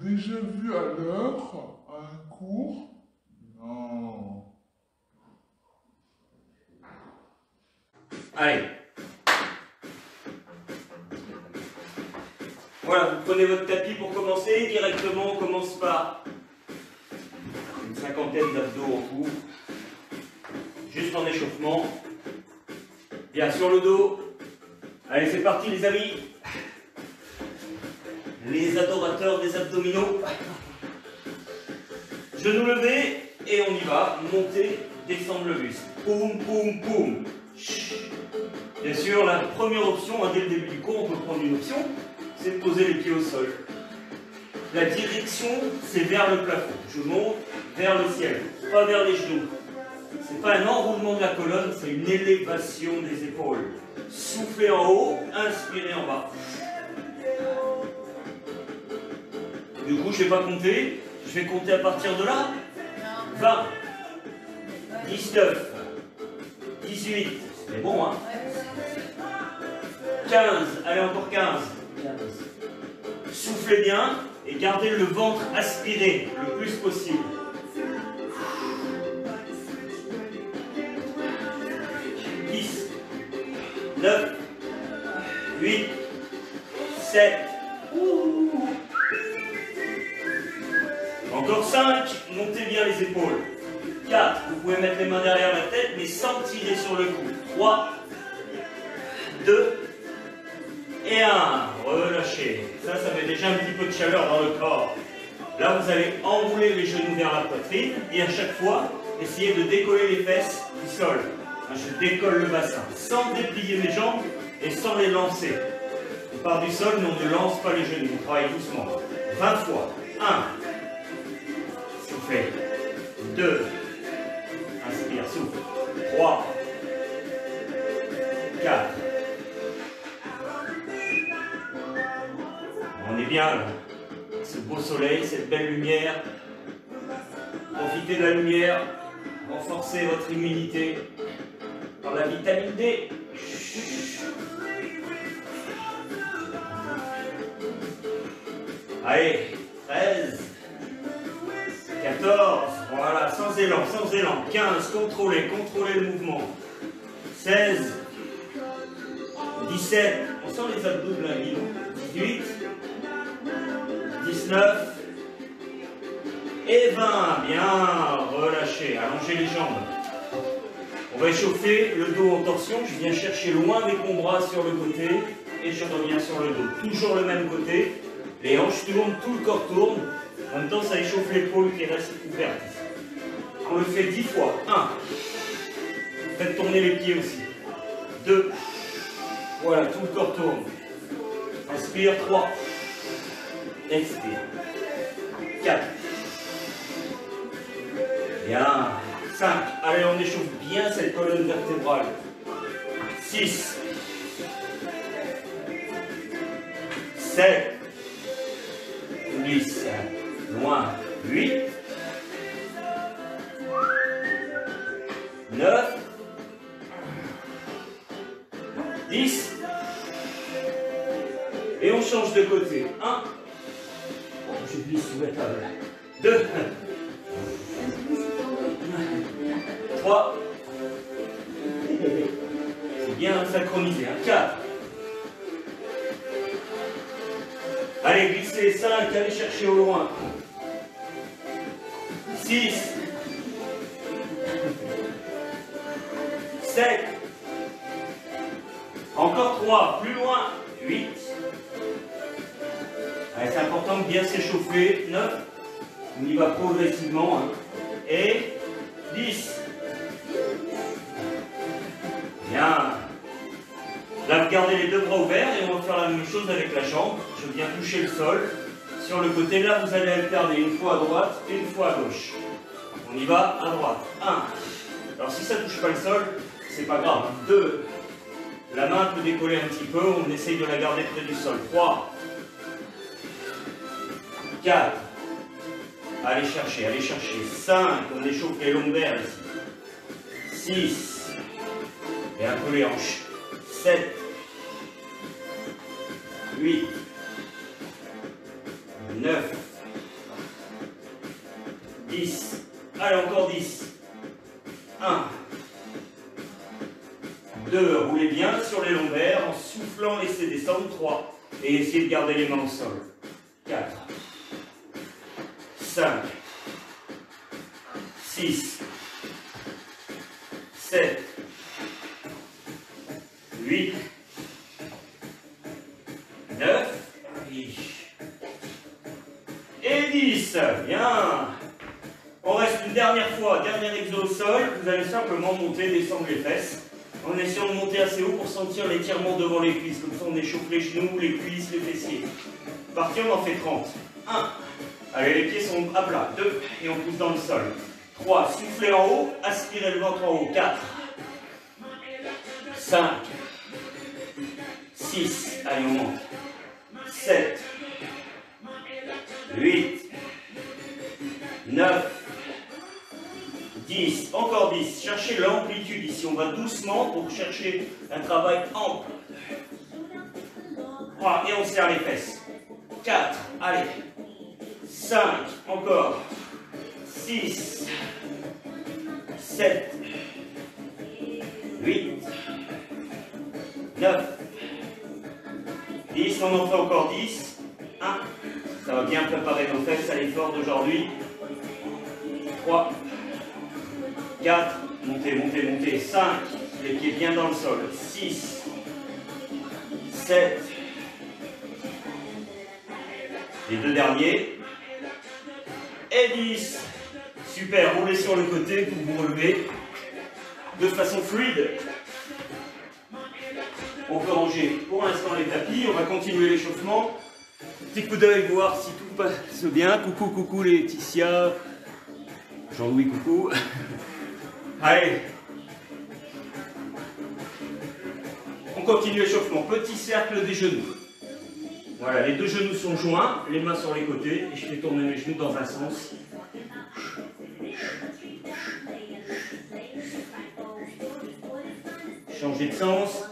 déjà vu à l'heure à un cours? Non. Allez. Voilà, vous prenez votre tapis pour commencer. Directement, on commence par une cinquantaine d'abdos en cours. Juste en échauffement. Bien, sur le dos. Allez, c'est parti les amis. Les adorateurs des abdominaux. Genoux levés et on y va. Monter, descendre le buste. Poum, poum, poum. Bien sûr, la première option, dès le début du cours, on peut prendre une option, c'est de poser les pieds au sol. La direction, c'est vers le plafond. Je monte vers le ciel, pas vers les genoux. C'est pas un enroulement de la colonne, c'est une élévation des épaules. Soufflez en haut, inspirez en bas. Du coup, je ne vais pas compter. Je vais compter à partir de là. 20, 19, 18, c'est bon, hein? 15, allez, encore 15. Soufflez bien et gardez le ventre aspiré le plus possible. 10, 9, 8, 7, encore 5, montez bien les épaules. 4, vous pouvez mettre les mains derrière la tête, mais sans tirer sur le cou. 3, 2, et 1. Relâchez. Ça met déjà un petit peu de chaleur dans le corps. Là, vous allez enrouler les genoux vers la poitrine, et à chaque fois, essayez de décoller les fesses du sol. Je décolle le bassin, sans déplier mes jambes et sans les lancer. On part du sol, mais on ne lance pas les genoux. On travaille doucement. 20 fois. 1. Soufflez. 2. Inspire, souffle. 3. 4. On est bien là. Ce beau soleil, cette belle lumière. Profitez de la lumière. Renforcez votre immunité par la vitamine D. Allez, 13. 14, voilà, sans élan, 15, contrôlez le mouvement, 16, 17, on sent les abdos de l'inguinal, 18, 19, et 20, bien, relâchez, allongez les jambes. On va échauffer le dos en torsion, je viens chercher loin avec mon bras sur le côté, et je reviens sur le dos, toujours le même côté, les hanches tournent, tout le corps tourne. En même temps, ça échauffe l'épaule qui reste ouverte. On le fait 10 fois. 1. Faites tourner les pieds aussi. 2. Voilà, tout le corps tourne. Inspire. 3. Expire. 4. Bien. 5. Allez, on échauffe bien cette colonne vertébrale. 6. 7. 10. Loin. 8. 9. 10. Et on change de côté. 1. Je glisse sous la table. 2. 3. C'est bien synchronisé. 4. Allez, glissez. 5. Allez chercher au loin. 6. 7. Encore 3. Plus loin. 8. Allez, c'est important de bien s'échauffer. 9. On y va progressivement. Et 10. Bien. Là, vous gardez les deux bras ouverts et on va faire la même chose avec la jambe. Je viens toucher le sol. Sur le côté, là, vous allez alterner une fois à droite, une fois à gauche. On y va à droite. 1. Alors, si ça ne touche pas le sol, c'est pas grave. 2. La main peut décoller un petit peu, on essaye de la garder près du sol. 3. 4. Allez chercher, allez chercher. 5. On échauffe les lombaires ici. 6. Et un peu les hanches. 7. 8. 9. 10. Allez, encore 10. 1. 2. Roulez bien sur les lombaires en soufflant, laissez descendre. 3. Et essayez de garder les mains au sol. 4. 5. 6. 7. 8. 9. Et 10. Bien. On reste une dernière fois, dernier exo au sol. Vous allez simplement monter, descendre les fesses. En essayant de monter assez haut pour sentir l'étirement devant les cuisses. Comme ça, on échauffe les genoux, les cuisses, les fessiers. Parti, on en fait 30. 1. Allez, les pieds sont à plat. 2. Et on pousse dans le sol. 3. Soufflez en haut. Aspirez le ventre en haut. 4. 5. 6. Allez, on monte. 7. 8. 9. 10, encore 10, cherchez l'amplitude ici, on va doucement pour chercher un travail ample. 3, et on serre les fesses. 4, allez. 5, encore. 6, 7, 8, 9, 10, on en fait encore 10. 1, ça va bien préparer nos fesses à l'effort d'aujourd'hui. 3, 4, montez, montez, montez. 5, les pieds bien dans le sol. 6, 7, les deux derniers. Et 10. Super, roulez sur le côté pour vous relever de façon fluide. On peut ranger pour l'instant les tapis, on va continuer l'échauffement. Petit coup d'œil, voir si tout passe bien. Coucou, coucou Laetitia. Jean-Louis, coucou. Allez. On continue l'échauffement. Petit cercle des genoux. Voilà, les deux genoux sont joints, les mains sur les côtés, et je fais tourner mes genoux dans un sens. Changez de sens.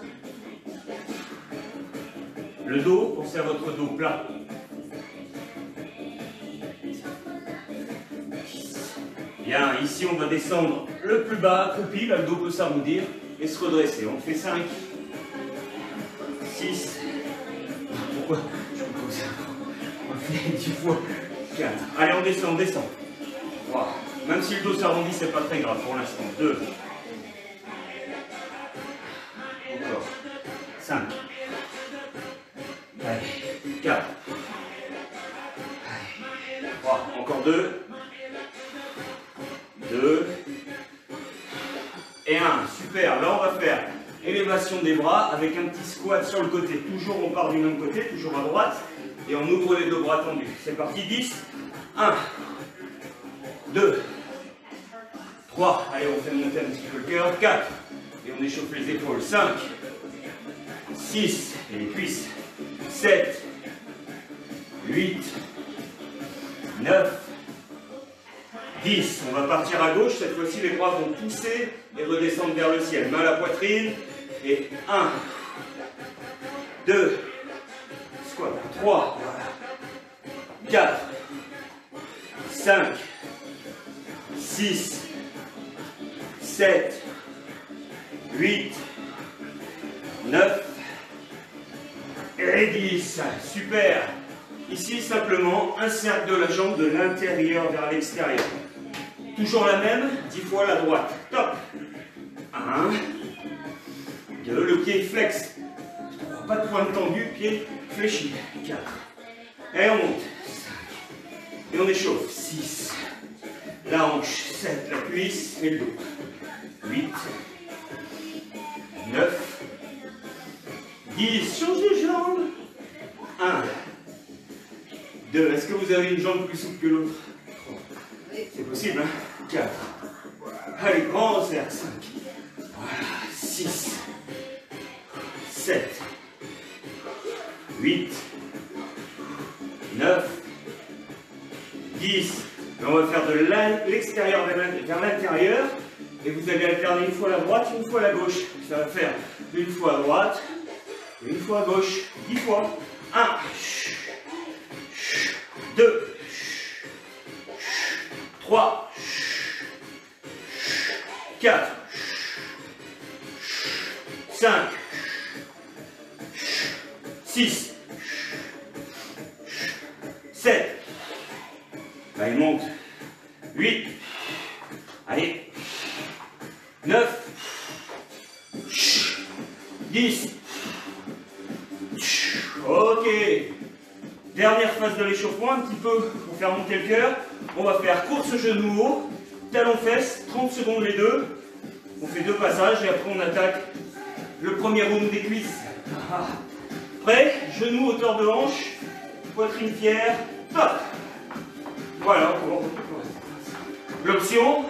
Le dos, pensez à votre dos plat. Bien, ici on va descendre le plus bas, accroupi, là le dos peut s'arrondir et se redresser. On fait 5, 6, pourquoi je fais comme ça? On fait 10 fois 4. Allez, on descend, on descend. 3. Même si le dos s'arrondit, c'est pas très grave pour l'instant. 2. Encore. 5. Allez, 4. 3. Encore 2. 2 et 1, super. Là on va faire élévation des bras avec un petit squat sur le côté. Toujours on part du même côté, toujours à droite, et on ouvre les deux bras tendus. C'est parti, 10, 1, 2, 3, allez on fait monter un petit peu le cœur, 4, et on échauffe les épaules, 5, 6, et les cuisses, 7, 8, 9, 10, on va partir à gauche, cette fois-ci les bras vont pousser et redescendre vers le ciel. Main à la poitrine, et 1, 2, squat, 3, 4, 5, 6, 7, 8, 9, et 10, super. Ici simplement un cercle de la jambe de l'intérieur vers l'extérieur. Toujours la même, 10 fois la droite. Top. 1, 2, le pied flex. 3, pas de pointe tendue, pied fléchi. 4. Et on monte. 5. Et on échauffe. 6. La hanche. 7. La cuisse et le dos. 8. 9. 10. Change de jambe. 1. 2. Est-ce que vous avez une jambe plus souple que l'autre? C'est possible, hein? 4. Allez, grand cercle. 5. Voilà. 6. 7. 8. 9. 10. Et on va faire de l'extérieur vers l'intérieur. Et vous allez alterner une fois la droite, une fois la gauche. Ça va faire une fois à droite, une fois à gauche. 10 fois. 1. 2. 3, 4, 5, 6, 7, là il monte, 8, allez, 9, 10, ok, dernière phase de l'échauffement, un petit peu pour faire monter le cœur, on va faire course genou haut, talon fesse, 30 secondes les deux, on fait 2 passages et après on attaque le premier round des cuisses. Prêt, genou, hauteur de hanche, poitrine fière, top. Voilà, on va. L'option,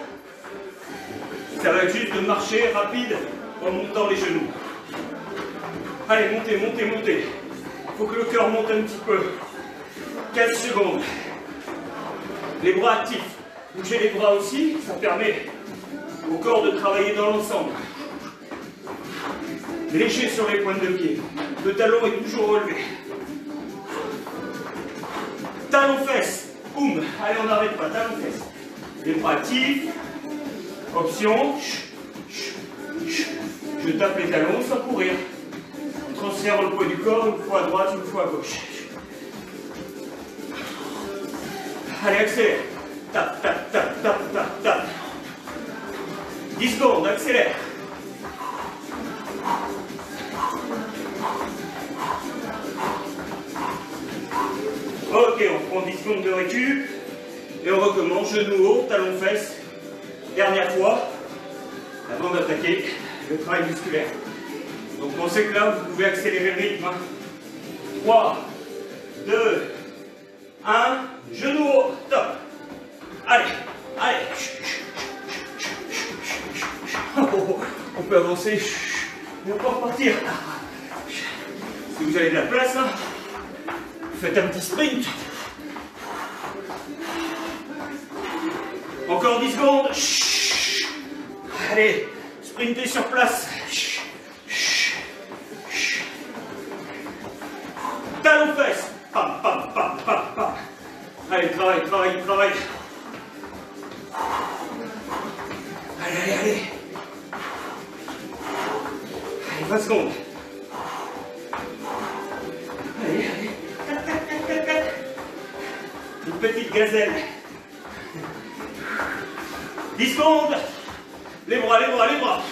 ça va être juste de marcher rapide en montant les genoux. Allez, montez, montez, montez. Il faut que le cœur monte un petit peu. 15 secondes. Les bras actifs. Bougez les bras aussi, ça permet au corps de travailler dans l'ensemble. Léger sur les pointes de pied. Le talon est toujours relevé. Talon fesse. Boum. Allez, on n'arrête pas. Talon fesse. Les bras actifs. Option. Je tape les talons sans courir. On transfère le poids du corps une fois à droite, une fois à gauche. Allez, accélère. Tape, tape, tape, tape, tape, tape. 10 secondes, accélère. Ok, on prend 10 secondes de récup. Et on recommence, genou haut, talon fesse. Dernière fois, avant d'attaquer le travail musculaire. Donc pensez que là, vous pouvez accélérer le rythme. 3, 2, 1, genou haut, top. Allez, allez. On peut avancer, mais on peut repartir. Si vous avez de la place, hein, faites un petit sprint. Encore 10 secondes. Allez, sprintez sur place. Talon fesse. Pam, pam, pam, pam, pam. Allez, travaille, travaille, travaille. Allez, allez, allez. Allez, 20 secondes. Allez, allez. Tac, tac, tac, tac, tac. Une petite gazelle. 10 secondes. Les bras, les bras, les bras.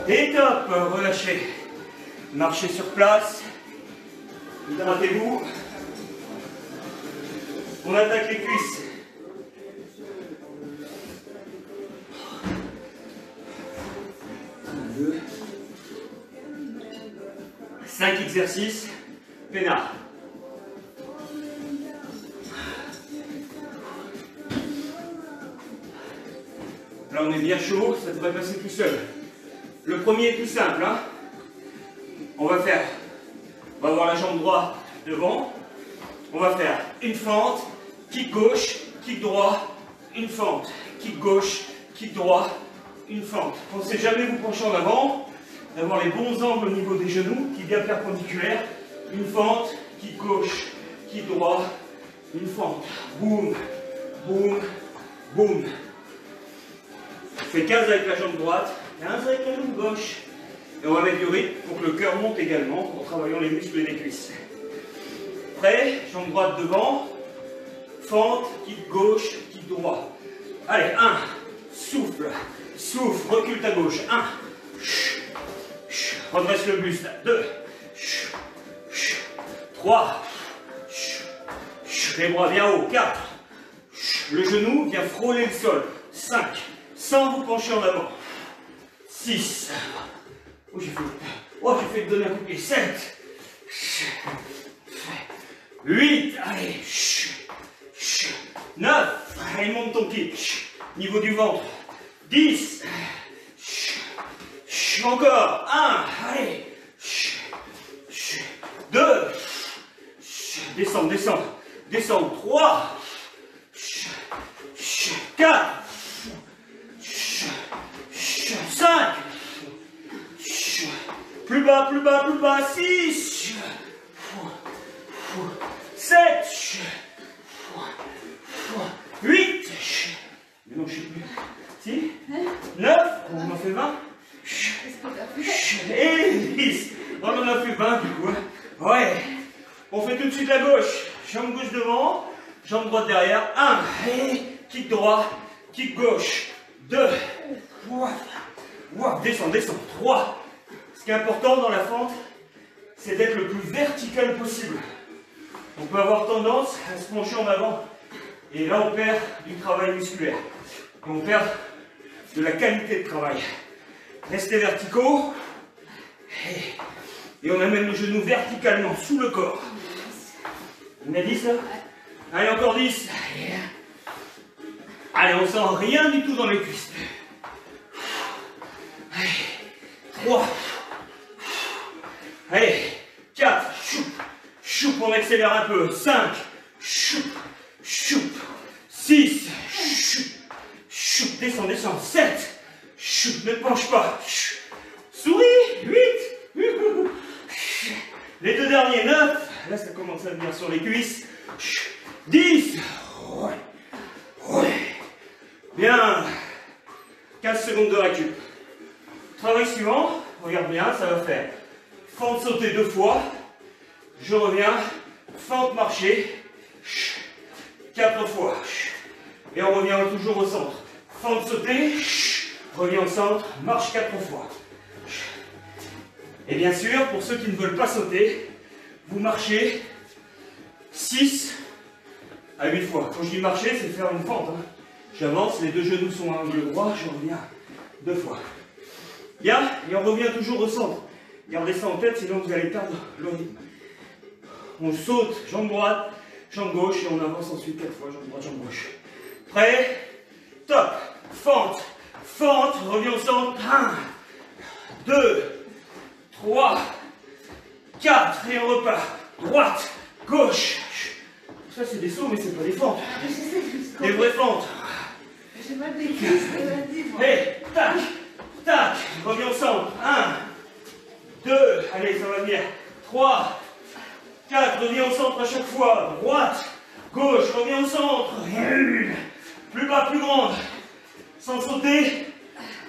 Et top, relâchez. Marchez sur place. Hydratez-vous. On attaque les cuisses. 2, 5 exercices. Peinard. Là, on est bien chaud, ça devrait passer tout seul. Le premier est tout simple. Hein. On va avoir la jambe droite devant. On va faire une fente, kick gauche, kick droit, une fente, kick gauche, kick droit, une fente. Pensez jamais vous pencher en avant, d'avoir les bons angles au niveau des genoux, qui est bien perpendiculaire. Une fente, kick gauche, kick droit, une fente. Boum, boum, boum. On fait 15 avec la jambe droite, 15 avec la jambe gauche. Et on va mettre du rythme pour que le cœur monte également en travaillant les muscles des cuisses. Prêt, jambe droite devant, fente, kick gauche, kick droit. Allez, 1, souffle, souffle, recule ta gauche, 1, redresse le buste, 2, 3, les bras bien haut, 4, le genou vient frôler le sol, 5, sans vous pencher en avant, 6, j'ai fait donner un coup de pied, 7, 8, allez, 9, allez, monte ton kick, niveau du ventre, 10, encore, 1, allez, 2, descends, descends, descends, 3, 4, 5, plus bas, plus bas, plus bas, 6, On fait tout de suite la gauche. Jambe gauche devant, jambe droite derrière. 1, kick droit, kick gauche. 2, descend, descend. 3. Ce qui est important dans la fente, c'est d'être le plus vertical possible. On peut avoir tendance à se pencher en avant. Et là, on perd du travail musculaire. Et on perd de la qualité de travail. Restez verticaux. Et on amène le genou verticalement sous le corps. On a 10 là? Allez, encore 10. Allez, on sent rien du tout dans les cuisses. 3. Allez, 4. Choup, choup, on accélère un peu. 5. Choup, choup. 6. Choup, choup, descend, descend. 7. Choup, ne te penche pas. Choup. Souris. 8. Les deux derniers, 9. Là, ça commence à venir sur les cuisses. 10. Bien. 15 secondes de récup. Travail suivant. Regarde bien, ça va faire fente sauter 2 fois. Je reviens. Fente marcher. 4 fois. Et on revient toujours au centre. Fente sauter. Reviens au centre. Marche 4 fois. Et bien sûr, pour ceux qui ne veulent pas sauter, vous marchez 6 à 8 fois. Quand je dis marcher, c'est faire une fente. J'avance, les deux genoux sont à angle droit, je reviens 2 fois. Bien, et on revient toujours au centre. Gardez ça en tête, sinon vous allez perdre le rythme. On saute, jambe droite, jambe gauche, et on avance ensuite 4 fois, jambe droite, jambe gauche. Prêt? Top. Fente, fente, reviens au centre. 1, 2, 3, 4, et on repart. Droite, gauche. Ça c'est des sauts, mais c'est pas des fentes. Des vraies fentes. J'ai mal des cuisses, Et tac, tac, reviens au centre. 1, 2, allez, ça va venir. 3, 4, reviens au centre à chaque fois. Droite, gauche, reviens au centre. 1, plus bas, plus grande. Sans sauter,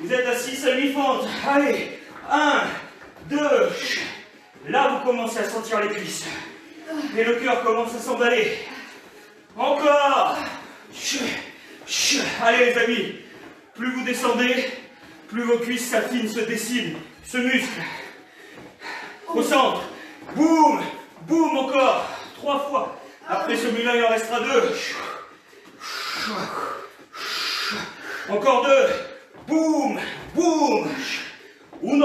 vous êtes à 6 à 8 fentes. Allez, 1, 2, là vous commencez à sentir les cuisses. Et le cœur commence à s'emballer. Encore. Allez les amis, plus vous descendez, plus vos cuisses s'affinent, se dessinent, se musclent. Au centre, boum, boum encore, 3 fois. Après celui-là, il en restera 2. Encore 2, boum, boum. 1,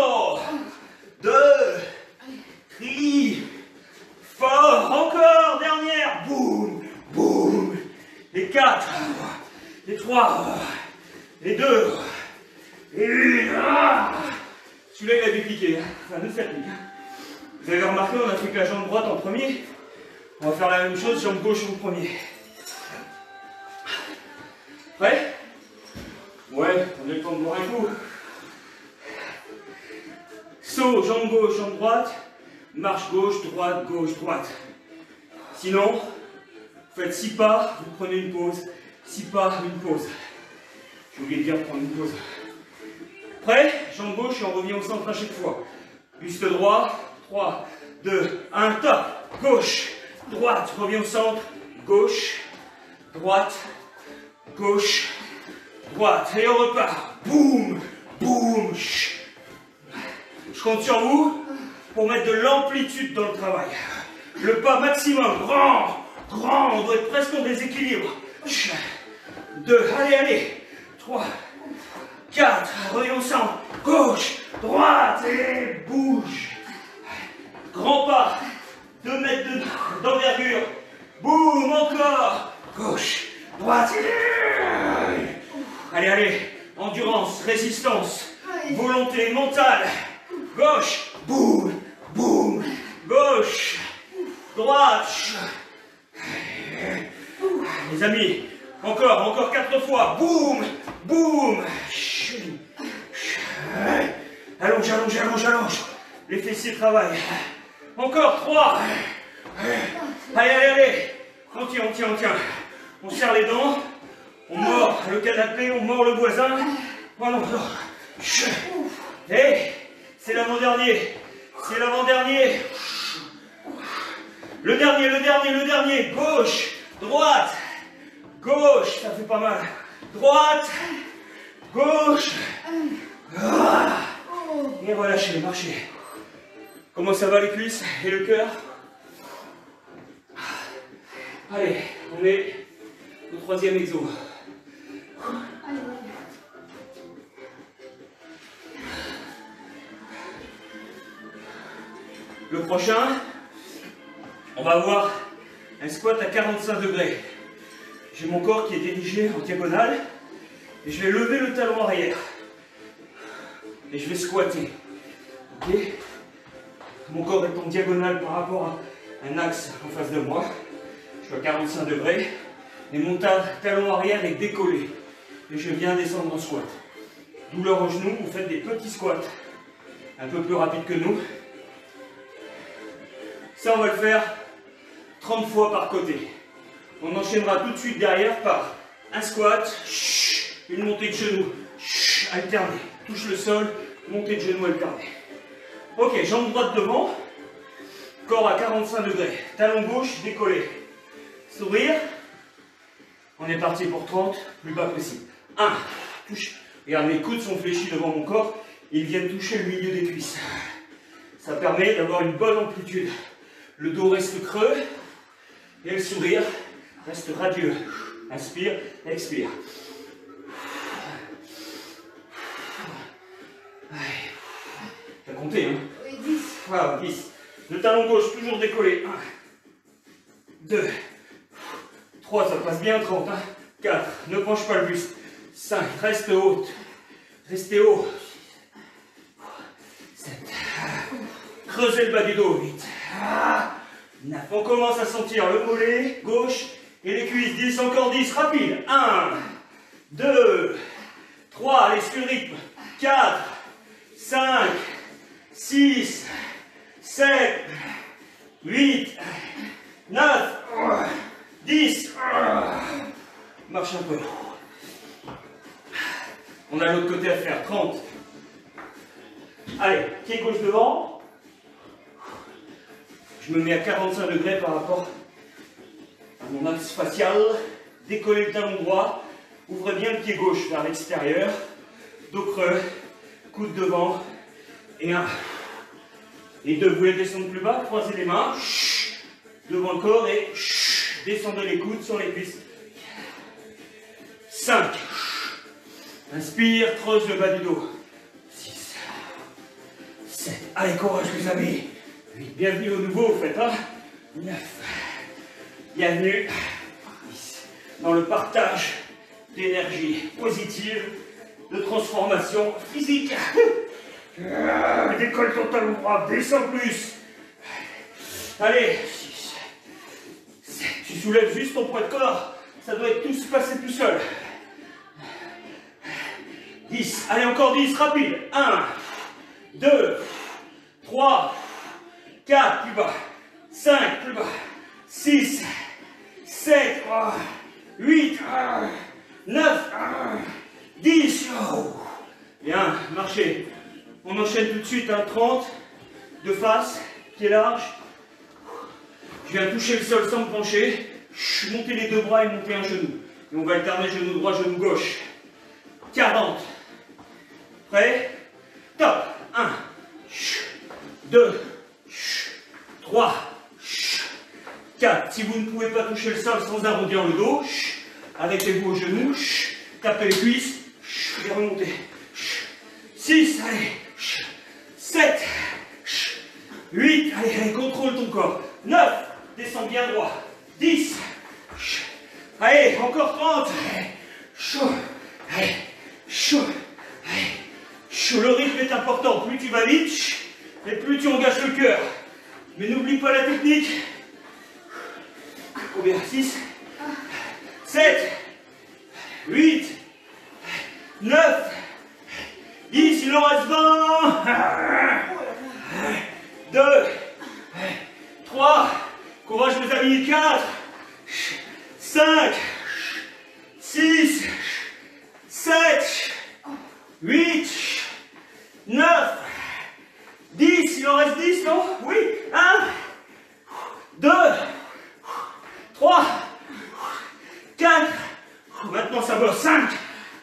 2, 3, fort, encore, dernière, boum, boum. Les 4, les 3, les 2, et 1. Celui-là, il a dépliqué, enfin, nous, ça pique. Vous avez remarqué, on a fait que la jambe droite en premier. On va faire la même chose, jambe gauche en premier. Prêt? Ouais, on a le temps de boire un coup. Saut, jambe gauche, jambe droite. Marche gauche, droite, gauche, droite. Sinon, vous faites 6 pas, vous prenez une pause. 6 pas, une pause. J'ai oublié de dire prendre une pause. Prêt? Jambe gauche et on revient au centre à chaque fois. Buste droit. 3, 2, 1, top. Gauche, droite, reviens au centre. Gauche, droite, gauche, droite. Et on repart. Boum, boum. Je compte sur vous pour mettre de l'amplitude dans le travail. Le pas maximum, grand, grand, on doit être presque en déséquilibre. 2, allez, allez. 3, 4, reviens au centre. Gauche, droite, et bouge. Grand pas, 2 mètres d'envergure. Boum, encore. Gauche, droite. Allez, allez. Endurance, résistance, volonté mentale. Gauche, boum, boum. Gauche, droite. Les amis, encore 4 fois. Boum, boum. Allonge, allonge, allonge, allonge. Les fessiers travaillent. Encore 3. Allez, allez, allez. On tient, on tient, on tient. On serre les dents. On mord le canapé, on mord le voisin. Voilà. Et c'est l'avant-dernier. C'est l'avant-dernier. Le dernier. Gauche, droite, gauche, ça fait pas mal. Droite, gauche. Et relâchez, marchez. Comment ça va les cuisses et le cœur? Allez, on est au troisième exo. Le prochain, on va avoir un squat à 45 degrés. J'ai mon corps qui est dirigé en diagonale et je vais lever le talon arrière. Et je vais squatter. Ok? Mon corps est en diagonale par rapport à un axe en face de moi. Je suis à 45 degrés. Et mon talon arrière est décollé. Et je viens descendre en squat. Douleur au genou, vous faites des petits squats. Un peu plus rapides que nous. Ça, on va le faire 30 fois par côté. On enchaînera tout de suite derrière par un squat, une montée de genoux, alternée. Touche le sol, montée de genoux alternée. Ok, jambe droite devant, corps à 45 degrés, talon gauche décollé. Sourire. On est parti pour 30, plus bas possible. 1, touche. Regarde, mes coudes sont fléchis devant mon corps, ils viennent toucher le milieu des cuisses. Ça permet d'avoir une bonne amplitude. Le dos reste creux et le sourire reste radieux. Inspire, expire. T'as compté, hein? Oui, 10. Voilà, 10. Le talon gauche toujours décollé. 1, 2, 3, ça passe bien, 30. 4, ne penche pas le buste. 5, reste haute. Restez haut. 7, creusez le bas du dos. 8, 9, on commence à sentir le mollet gauche et les cuisses. 10, encore 10, rapide. 1, 2, 3, allez, sur le rythme. 4, 5, 6, 7, 8, 9, 10. Marche un peu. On a l'autre côté à faire. 30. Allez, pied gauche devant. Je me mets à 45 degrés par rapport à mon axe facial. Décollez le talon droit. Ouvrez bien le pied gauche vers l'extérieur. Dos creux. Coude devant. Et 1. Et 2, vous voulez descendre plus bas. Croisez les mains. Devant le corps et descendez les coudes sur les cuisses. 5. Inspire, creuse le bas du dos. 6. 7. Allez, courage les amis. 8. Bienvenue au nouveau, vous faites, hein. 9. Bienvenue. 10. Dans le partage d'énergie positive, de transformation physique. Décolle ton talon droit, descends plus. Allez. 6. 7. Tu soulèves juste ton poids de corps. Ça doit être tout se passer tout seul. 10. Allez, encore 10, rapide. 1, 2, 3, 4, plus bas. 5, plus bas. 6, 7, 8, 9, 10. Bien, marchez. On enchaîne tout de suite à 30, de face, pied large. Je viens toucher le sol sans me pencher. Montez les deux bras et montez un genou. Et on va alterner genou droit, genou gauche. 40. Prêt? Top. 1, 2, 3, 4. Si vous ne pouvez pas toucher le sol sans arrondir le dos, arrêtez-vous au genou, tapez les cuisses et remontez. 6, allez. 7, 8, allez, contrôle ton corps. 9, descends bien droit. 10, allez, encore 30. Chaud, allez, chaud, allez, chaud. Le rythme est important. Plus tu vas vite, et plus tu engages le cœur. Mais n'oublie pas la technique. Combien? 6, 7, 8, 9, 10, il en reste 20. 2, 3, courage mes amis, 4, 5, 6, 7, 8, 9, 10, il en reste 10, non? Oui, 1, 2, 3, 4, maintenant ça bosse, 5,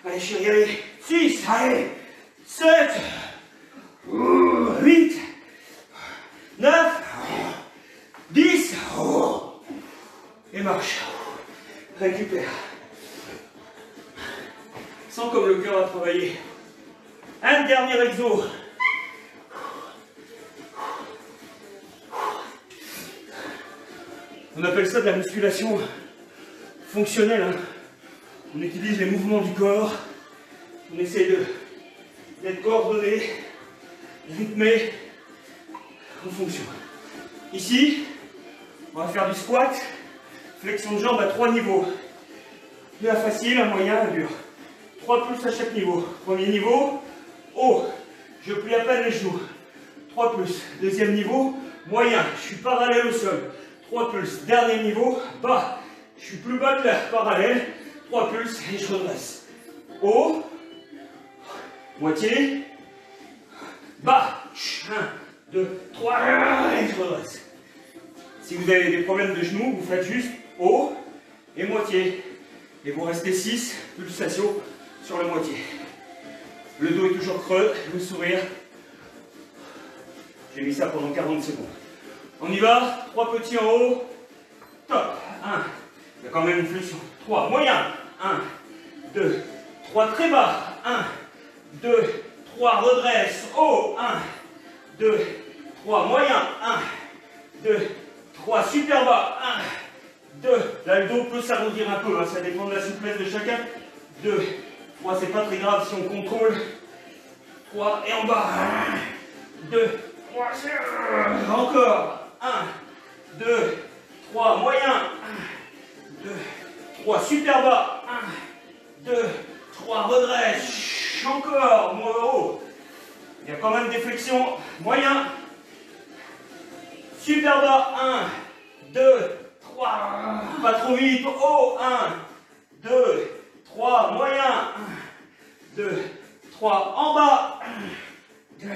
allez chérie, allez, 6, allez, 7, 8, 9, 10, et marche, récupère. Sens comme le cœur a travaillé. Un dernier exo. On appelle ça de la musculation fonctionnelle. Hein. On utilise les mouvements du corps. On essaie d'être coordonné, rythmé, en fonction. Ici, on va faire du squat, flexion de jambes à 3 niveaux. De la facile, un moyen, un dur. 3 plus à chaque niveau. Premier niveau, haut. Je plie à peine les genoux. 3 plus. Deuxième niveau, moyen. Je suis parallèle au sol. 3 plus. Dernier niveau, bas. Je suis plus bas que là, parallèle. 3 plus et je redresse. Haut. Moitié. Bas. 1, 2, 3 et je redresse. Si vous avez des problèmes de genoux, vous faites juste haut et moitié. Et vous restez 6 pulsations sur la moitié. Le dos est toujours creux, le sourire. J'ai mis ça pendant 40 secondes. On y va, 3 petits en haut. Top. 1. Il y a quand même une flexion. 3. Moyen. 1, 2, 3 très bas. 1, 2, 3 redresse. Haut. 1, 2, 3 moyen. 1, 2, 3 super bas. 1, 2. Là le dos peut s'arrondir un peu. Hein. Ça dépend de la souplesse de chacun. 2, 3. C'est pas très grave si on contrôle. 3 et en bas. 1, 2, 3. Encore. 1, 2, 3 moyen. 1, 2, 3 super bas. 1, 2, 3 redresse. Encore. Moins haut. Il y a quand même des flexions. Moyen. Super bas. 1, 2, 3. Pas trop vite. Haut. 1, 2, 3. Moyen. 1, 2, 3. En bas. 1, 2,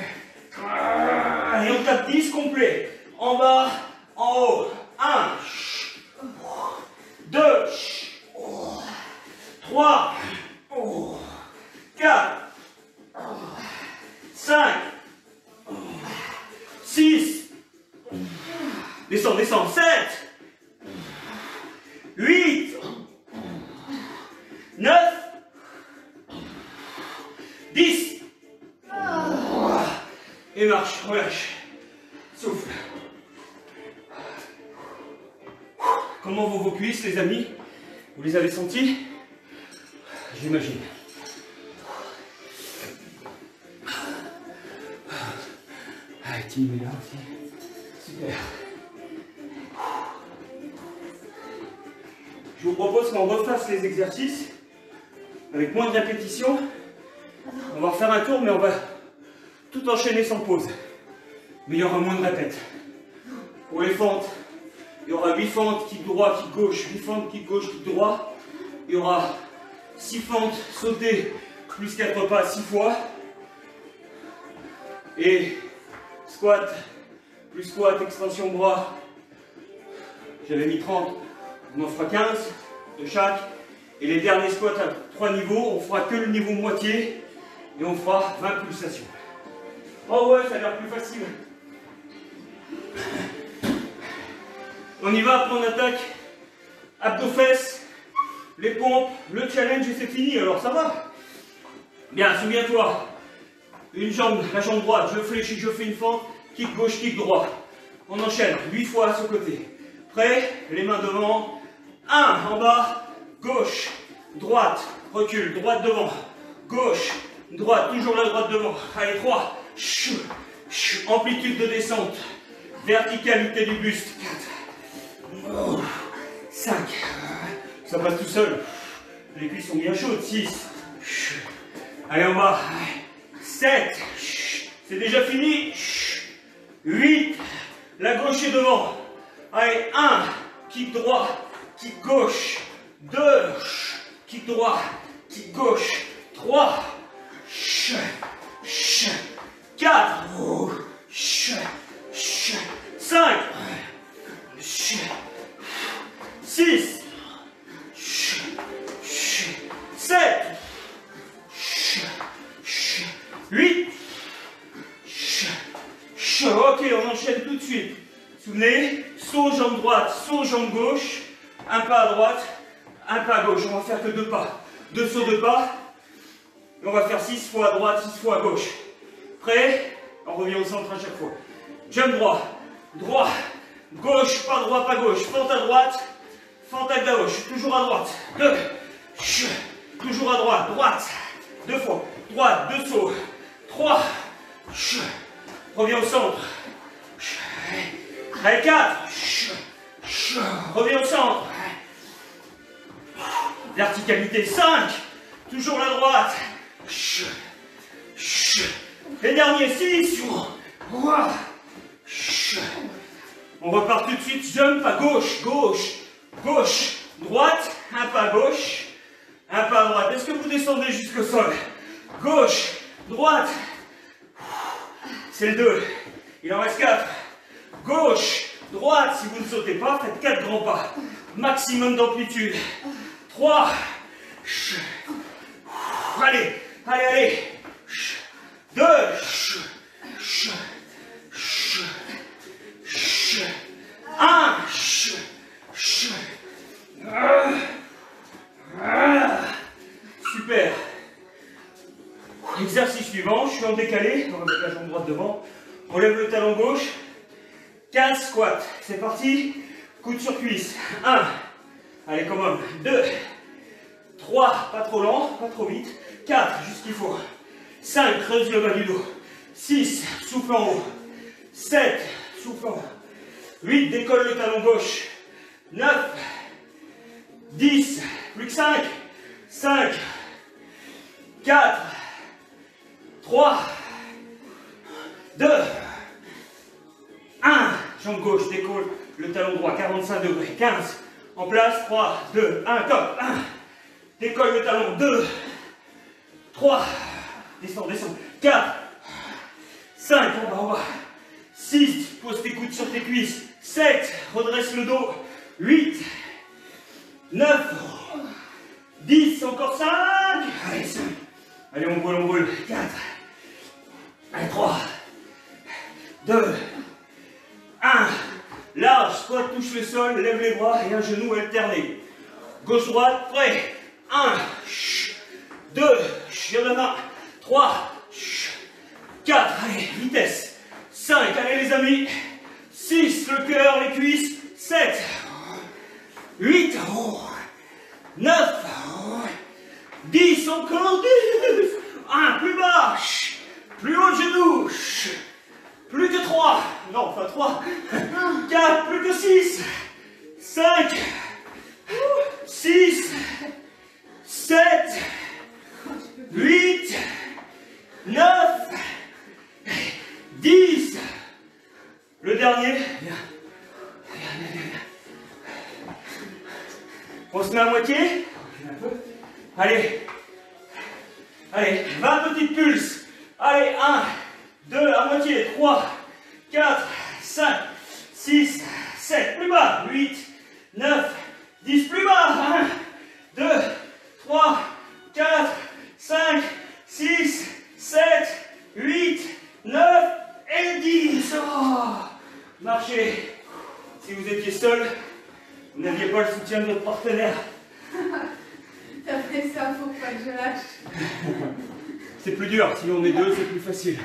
3. Et on tape 10 complet. En bas. En haut. 1, 2, 3, 4, 5, 6, descends, descends, 7, 8, 9, 10, et marche, relâche, souffle. Comment vont vos cuisses, les amis? Vous les avez sentis? J'imagine. Ah, Tim est là aussi. Super. Je vous propose qu'on refasse les exercices avec moins de répétitions. On va refaire un tour, mais on va tout enchaîner sans pause. Mais il y aura moins de répètes. Pour les fentes, il y aura 8 fentes, kick droit, kick gauche, 8 fentes, kick gauche, kick droit. Il y aura 6 fentes sautées, plus 4 pas 6 fois. Et squat, plus squat, extension bras. J'avais mis 30, on en fera 15 de chaque. Et les derniers squats à 3 niveaux, on fera que le niveau moitié. Et on fera 20 pulsations. Oh ouais, ça a l'air plus facile. On y va, après on attaque. Abdos-fesses, les pompes, le challenge et c'est fini, alors ça va. Bien, souviens-toi. Une jambe, la jambe droite, je fléchis, je fais une fente, kick gauche, kick droit. On enchaîne, 8 fois à ce côté. Prêt? Les mains devant. 1, en bas, gauche, droite, recule, droite devant, gauche, droite, toujours la droite devant. Allez, 3, amplitude de descente, verticalité du buste. 4, 5, ça passe tout seul. Les cuisses sont bien chaudes. 6, allez en bas. 7, c'est déjà fini. 8, la gauche est devant. Allez, 1, kick droit, kick gauche. 2, kick droit, kick gauche. 3, 4, 5, 6, 6, 7, 8. Ok, on enchaîne tout de suite. Souvenez, saut jambe droite, saut jambe gauche, un pas à droite, un pas à gauche. On va faire que 2 pas. 2 sauts de pas. Et on va faire 6 fois à droite, 6 fois à gauche. Prêt? On revient au centre à chaque fois. Jump droit, droit, gauche, pas droit, pas gauche. Fente à droite, fente à gauche. Toujours à droite. 2. Toujours à droite, droite. 2 fois. Droite, 2 sauts. 3. Reviens au centre. Allez, 4. Reviens au centre. Verticalité, 5. Toujours la droite. Les derniers, 6. On repart tout de suite. Jump à gauche, gauche, gauche, droite. Un pas à gauche, un pas à droite. Est-ce que vous descendez jusqu'au sol? Gauche, droite. C'est le 2. Il en reste 4. Gauche, droite. Si vous ne sautez pas, faites 4 grands pas. Maximum d'amplitude. 3. Allez, allez, allez. 2. 1. Super. Exercice suivant, je suis en décalé, on va mettre la jambe droite devant, on lève le talon gauche, 15 squats, c'est parti, coude sur cuisse, 1, allez come on, 2, 3, pas trop lent, pas trop vite, 4, juste qu'il faut, 5, creuse le bas du dos, 6, souffle en haut, 7, souffle en haut, 8, décolle le talon gauche, 9, 10, plus que 5, 5, 4, 3, 2, 1, jambe gauche, décolle le talon droit, 45 degrés, 15, en place, 3, 2, 1, top, 1, décolle le talon, 2, 3, descends, descends, 4, 5, en bas, 6, pose tes coudes sur tes cuisses, 7, redresse le dos, 8, 9, 10, encore 5, allez, 5, allez, on brûle, 4, allez, 3, 2, 1, large, squat, touche le sol, lève les bras et un genou alterné. Gauche-droite, prêt, 1, 2, sur la main, 3, 4, allez, vitesse, 5, allez les amis, 6, le cœur, les cuisses, 7, 8, 9, 10, encore 10, 1, plus bas, plus haut le genou, plus que 3, non pas 3, 4, plus que 6, 5, 6, 7, 8, 9, 10, le dernier, viens. On se met à moitié, allez, allez, 20 petites pulses, allez, 1, 2, à moitié, 3, 4, 5, 6, 7, plus bas, 8, 9, 10, plus bas, 1, 2, 3, 4, 5, 6, 7, 8, 9 et 10. Oh, marchez. Si vous étiez seul, vous n'aviez pas le soutien de votre partenaire. T'as fait ça pour pas que je lâche. C'est plus dur, si on est deux, c'est plus facile.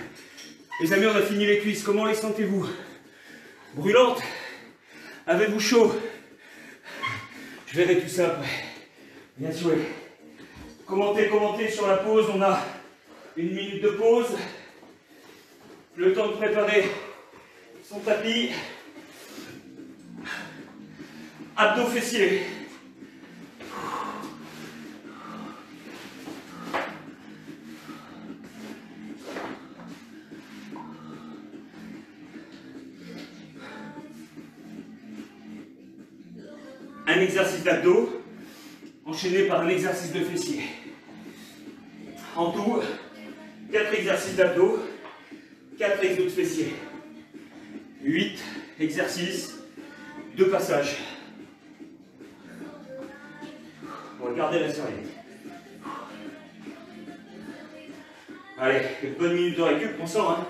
Les amis, on a fini les cuisses, comment les sentez-vous? Brûlantes? Avez-vous chaud? Je verrai tout ça après. Bien joué. Commentez, commentez sur la pause, on a 1 minute de pause. Le temps de préparer son tapis. Abdos fessiers. Un exercice d'abdos enchaîné par un exercice de fessiers. En tout, 4 exercices d'abdos, 4 exos de fessiers. 8 exercices, 2 passages. Regardez la serviette. Allez, une bonne minute de récup, on sort. Hein.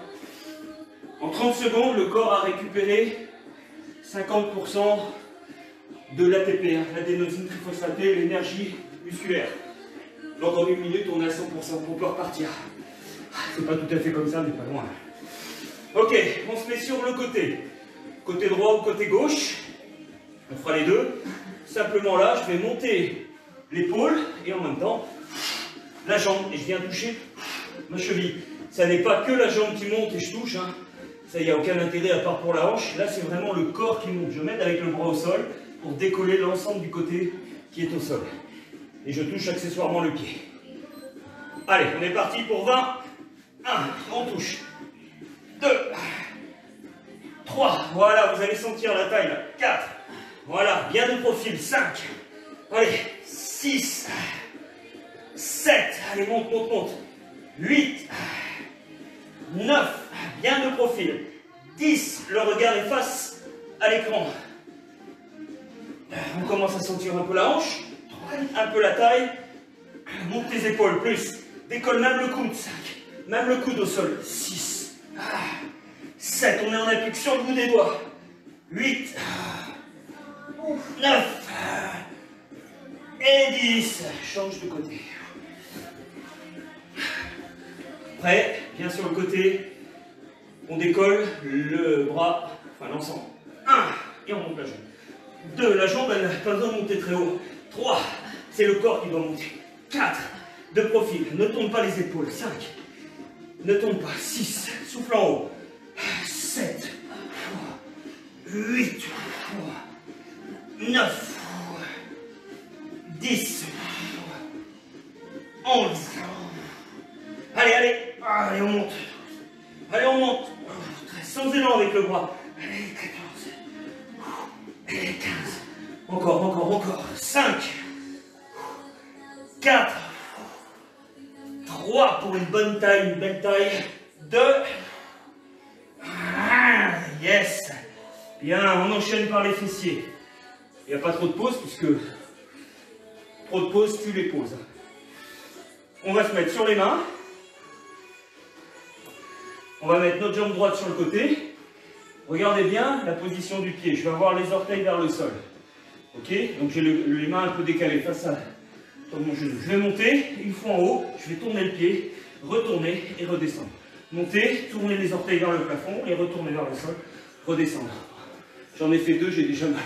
En 30 secondes, le corps a récupéré 50% de l'ATP, hein, l'adénosine triphosphatée, l'énergie musculaire. Donc en une minute, on est à 100%, on peut repartir. C'est pas tout à fait comme ça, mais pas loin. Ok, on se met sur le côté. Côté droit ou côté gauche. On fera les deux. Simplement là, je vais monter l'épaule et en même temps la jambe. Et je viens toucher ma cheville. Ça n'est pas que la jambe qui monte et je touche. Hein. Ça, il n'y a aucun intérêt à part pour la hanche. Là, c'est vraiment le corps qui monte. Je m'aide avec le bras au sol pour décoller l'ensemble du côté qui est au sol. Et je touche accessoirement le pied. Allez, on est parti pour 20. 1, on touche. 2, 3, voilà, vous allez sentir la taille là. 4, voilà, bien de profil. 5, allez, 6, 7, allez, monte, monte, monte. 8, 9, bien de profil. 10, le regard est face à l'écran. On commence à sentir un peu la hanche, un peu la taille. Monte tes épaules, plus. Décolle même le coude, 5. Même le coude au sol, 6. 7, on est en appui sur le bout des doigts. 8. 9. Et 10. Change de côté. Prêt, bien sur le côté. On décolle le bras, enfin l'ensemble. 1. Et on monte la jambe. 2. La jambe, elle n'a pas besoin de monter très haut. 3. C'est le corps qui doit monter. 4. De profil. Ne tourne pas les épaules. 5. Ne tourne pas. 6. Souffle en haut. 7. 8. 9. 10. 11. Allez, allez. Allez, on monte. Allez, on monte. Sans élan avec le bras. Allez, 14. Allez, 15. Encore, encore, encore. 5. 4. 3 pour une bonne taille, une belle taille. 2. Yes. Bien, on enchaîne par les fessiers. Il n'y a pas trop de pause puisque trop de pause tue les pauses. On va se mettre sur les mains. On va mettre notre jambe droite sur le côté. Regardez bien la position du pied. Je vais avoir les orteils vers le sol. Ok? Donc j'ai les mains un peu décalées face à mon genou. Je vais monter, une fois en haut, je vais tourner le pied, retourner et redescendre. Monter, tourner les orteils vers le plafond et retourner vers le sol, redescendre. J'en ai fait 2, j'ai déjà mal.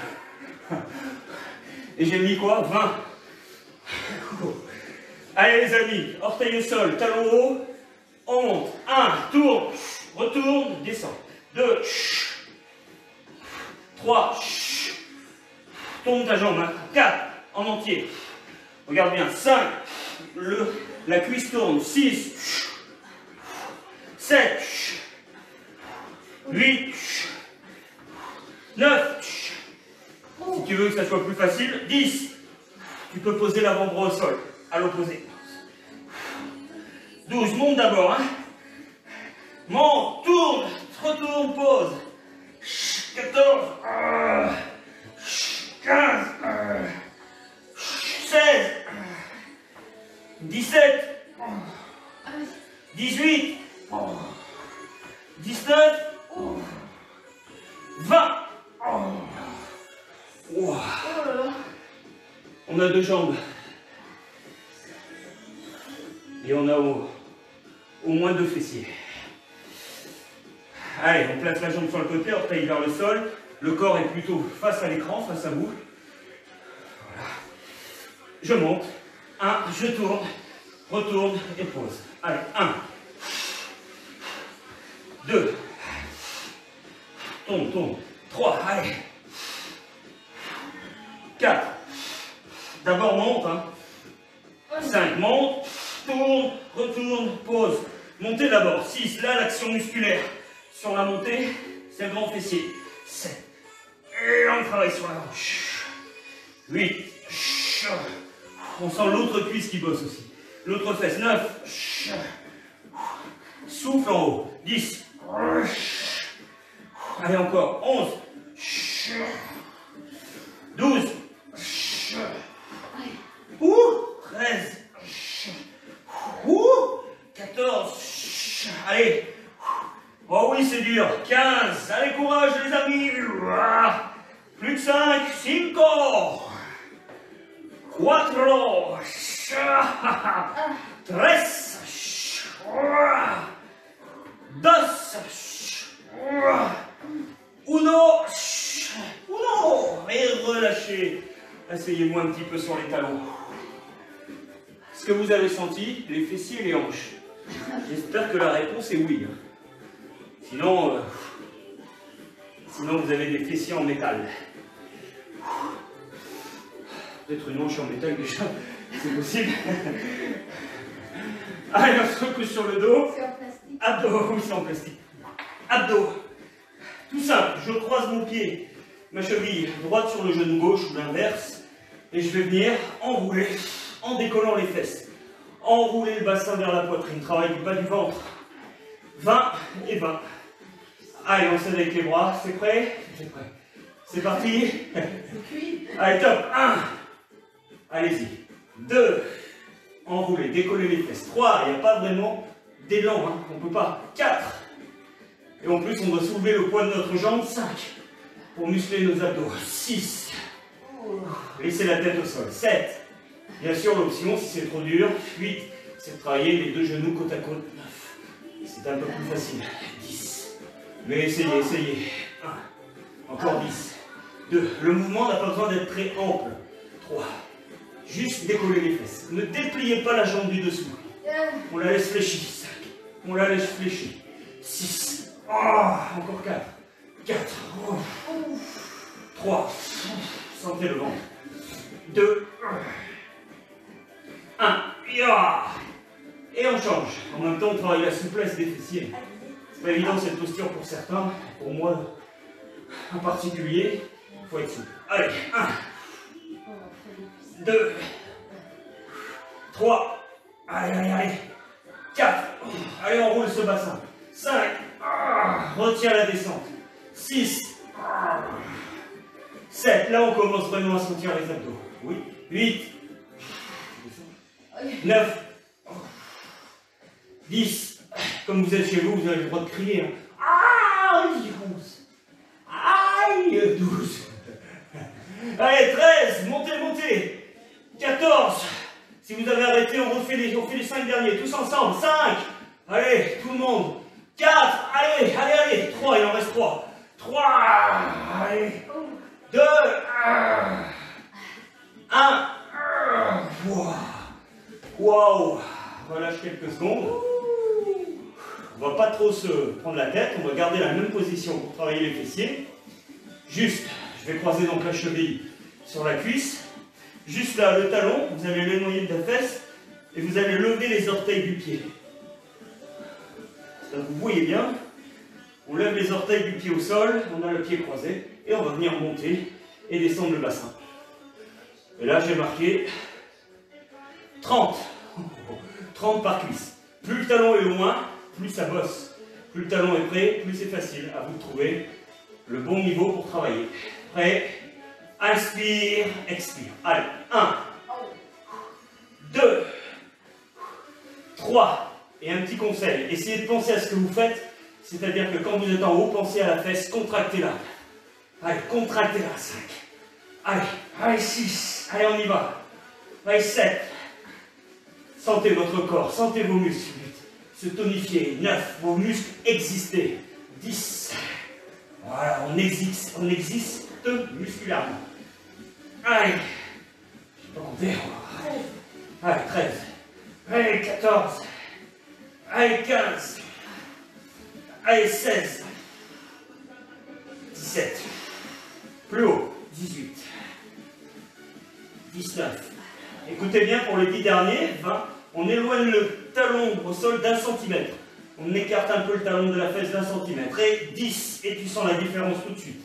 Et j'ai mis quoi? 20. Allez les amis, orteils au sol, talons haut, on monte. 1, tourne, retourne, descend. 2, 3, tourne ta jambe. 4, en entier. Regarde bien, 5, la cuisse tourne, 6, 7, 8, 9, si tu veux que ça soit plus facile, 10, tu peux poser l'avant-bras au sol, à l'opposé. 12, monte d'abord, hein. Monte, tourne, retourne, pose. 14, 15, 16, 17, 18, 19, 20. Wow. On a 2 jambes. Et on a au moins 2 fessiers. Allez, on place la jambe sur le côté, orteil vers le sol. Le corps est plutôt face à l'écran, face à vous. Voilà. Je monte. 1, je tourne, retourne et pose. Allez, 1, 2, tourne, tourne. 3, allez. 4. D'abord monte, hein. 5, monte, tourne, retourne, pose. Montez d'abord. 6, là l'action musculaire. Sur la montée, c'est le grand fessier. 7. Et on travaille sur la hanche. 8. On sent l'autre cuisse qui bosse aussi. L'autre fesse. 9. Souffle en haut. 10. Allez encore. 11. 12. 4, 3, 2, 1, et relâchez. Asseyez-vous un petit peu sur les talons. Est-ce que vous avez senti les fessiers et les hanches? J'espère que la réponse est oui. Sinon, vous avez des fessiers en métal. Peut-être une hanche en métal déjà, c'est possible. Allez, on se recouche sur le dos. C'est en plastique. Abdos, oui, c'est en plastique. Abdos. Tout simple, je croise mon pied, ma cheville droite sur le genou gauche ou l'inverse, et je vais venir enrouler en décollant les fesses. Enrouler le bassin vers la poitrine, travail du bas du ventre. 20 et 20. Allez, on s'aide avec les bras, c'est prêt? C'est prêt. C'est parti. C'est cuit. Allez, top. 1. Allez-y. 2. Enrouler, décoller les fesses. 3. Il n'y a pas vraiment d'élan, hein. On ne peut pas. 4. Et en plus, on doit soulever le poids de notre jambe. 5. Pour muscler nos abdos. 6. Laissez la tête au sol. 7. Bien sûr, l'option, si c'est trop dur. 8. C'est de travailler les deux genoux côte à côte. 9. C'est un peu plus facile. 10. Mais essayez, essayez. 1. Encore 10. 2. Le mouvement n'a pas besoin d'être très ample. 3. Juste décoller les fesses. Ne dépliez pas la jambe du dessous. On la laisse fléchir. 5. On la laisse fléchir. 6. Oh, encore 4. 4. Oh. 3. Sentez le ventre. 2. 1. Et on change. En même temps, on travaille la souplesse des fessiers. C'est pas évident cette posture pour certains. Pour moi, en particulier, il faut être souple. Allez, 1. 2. 3. Allez, allez, allez. 4. Allez, on roule ce bassin. 5. Retiens la descente. 6. 7. Là, on commence vraiment à sentir les abdos. Oui. 8. 9. 10. Comme vous êtes chez vous, vous avez le droit de crier. Hein. Aïe, 11. Aïe, 12. Allez, 13. Montez, montez. 14. Si vous avez arrêté, on refait les 5 derniers. Tous ensemble. 5. Allez, tout le monde. 4. Allez, allez, allez. 3. Il en reste 3. 3. Allez. 2. 1. Waouh. Relâche quelques secondes. On va pas trop se prendre la tête. On va garder la même position pour travailler les fessiers. Juste, je vais croiser donc la cheville sur la cuisse. Juste là, le talon, vous allez l'éloigner de la fesse et vous allez lever les orteils du pied. Là, vous voyez bien, on lève les orteils du pied au sol, on a le pied croisé et on va venir monter et descendre le bassin. Et là, j'ai marqué 30. 30 par cuisse. Plus le talon est loin, plus ça bosse. Plus le talon est prêt, plus c'est facile. À vous de trouver le bon niveau pour travailler. Prêt? Inspire, expire. Allez, 1, 2, 3. Et un petit conseil, essayez de penser à ce que vous faites. C'est-à-dire que quand vous êtes en haut, pensez à la fesse, contractez-la. Allez, contractez-la. 5. Allez, allez, 6. Allez, on y va. Allez, 7. Sentez votre corps, sentez vos muscles. 8. Se tonifier. 9. Vos muscles exister. 10. Voilà, on existe musculairement. Allez, je ne sais pas compter. Allez, 13. Allez, 14. Allez, 15. Allez, 16. 17. Plus haut. 18. 19. Écoutez bien pour les 10 derniers. 20. On éloigne le talon au sol d'1 centimètre. On écarte un peu le talon de la fesse d'1 centimètre. Et 10. Et tu sens la différence tout de suite.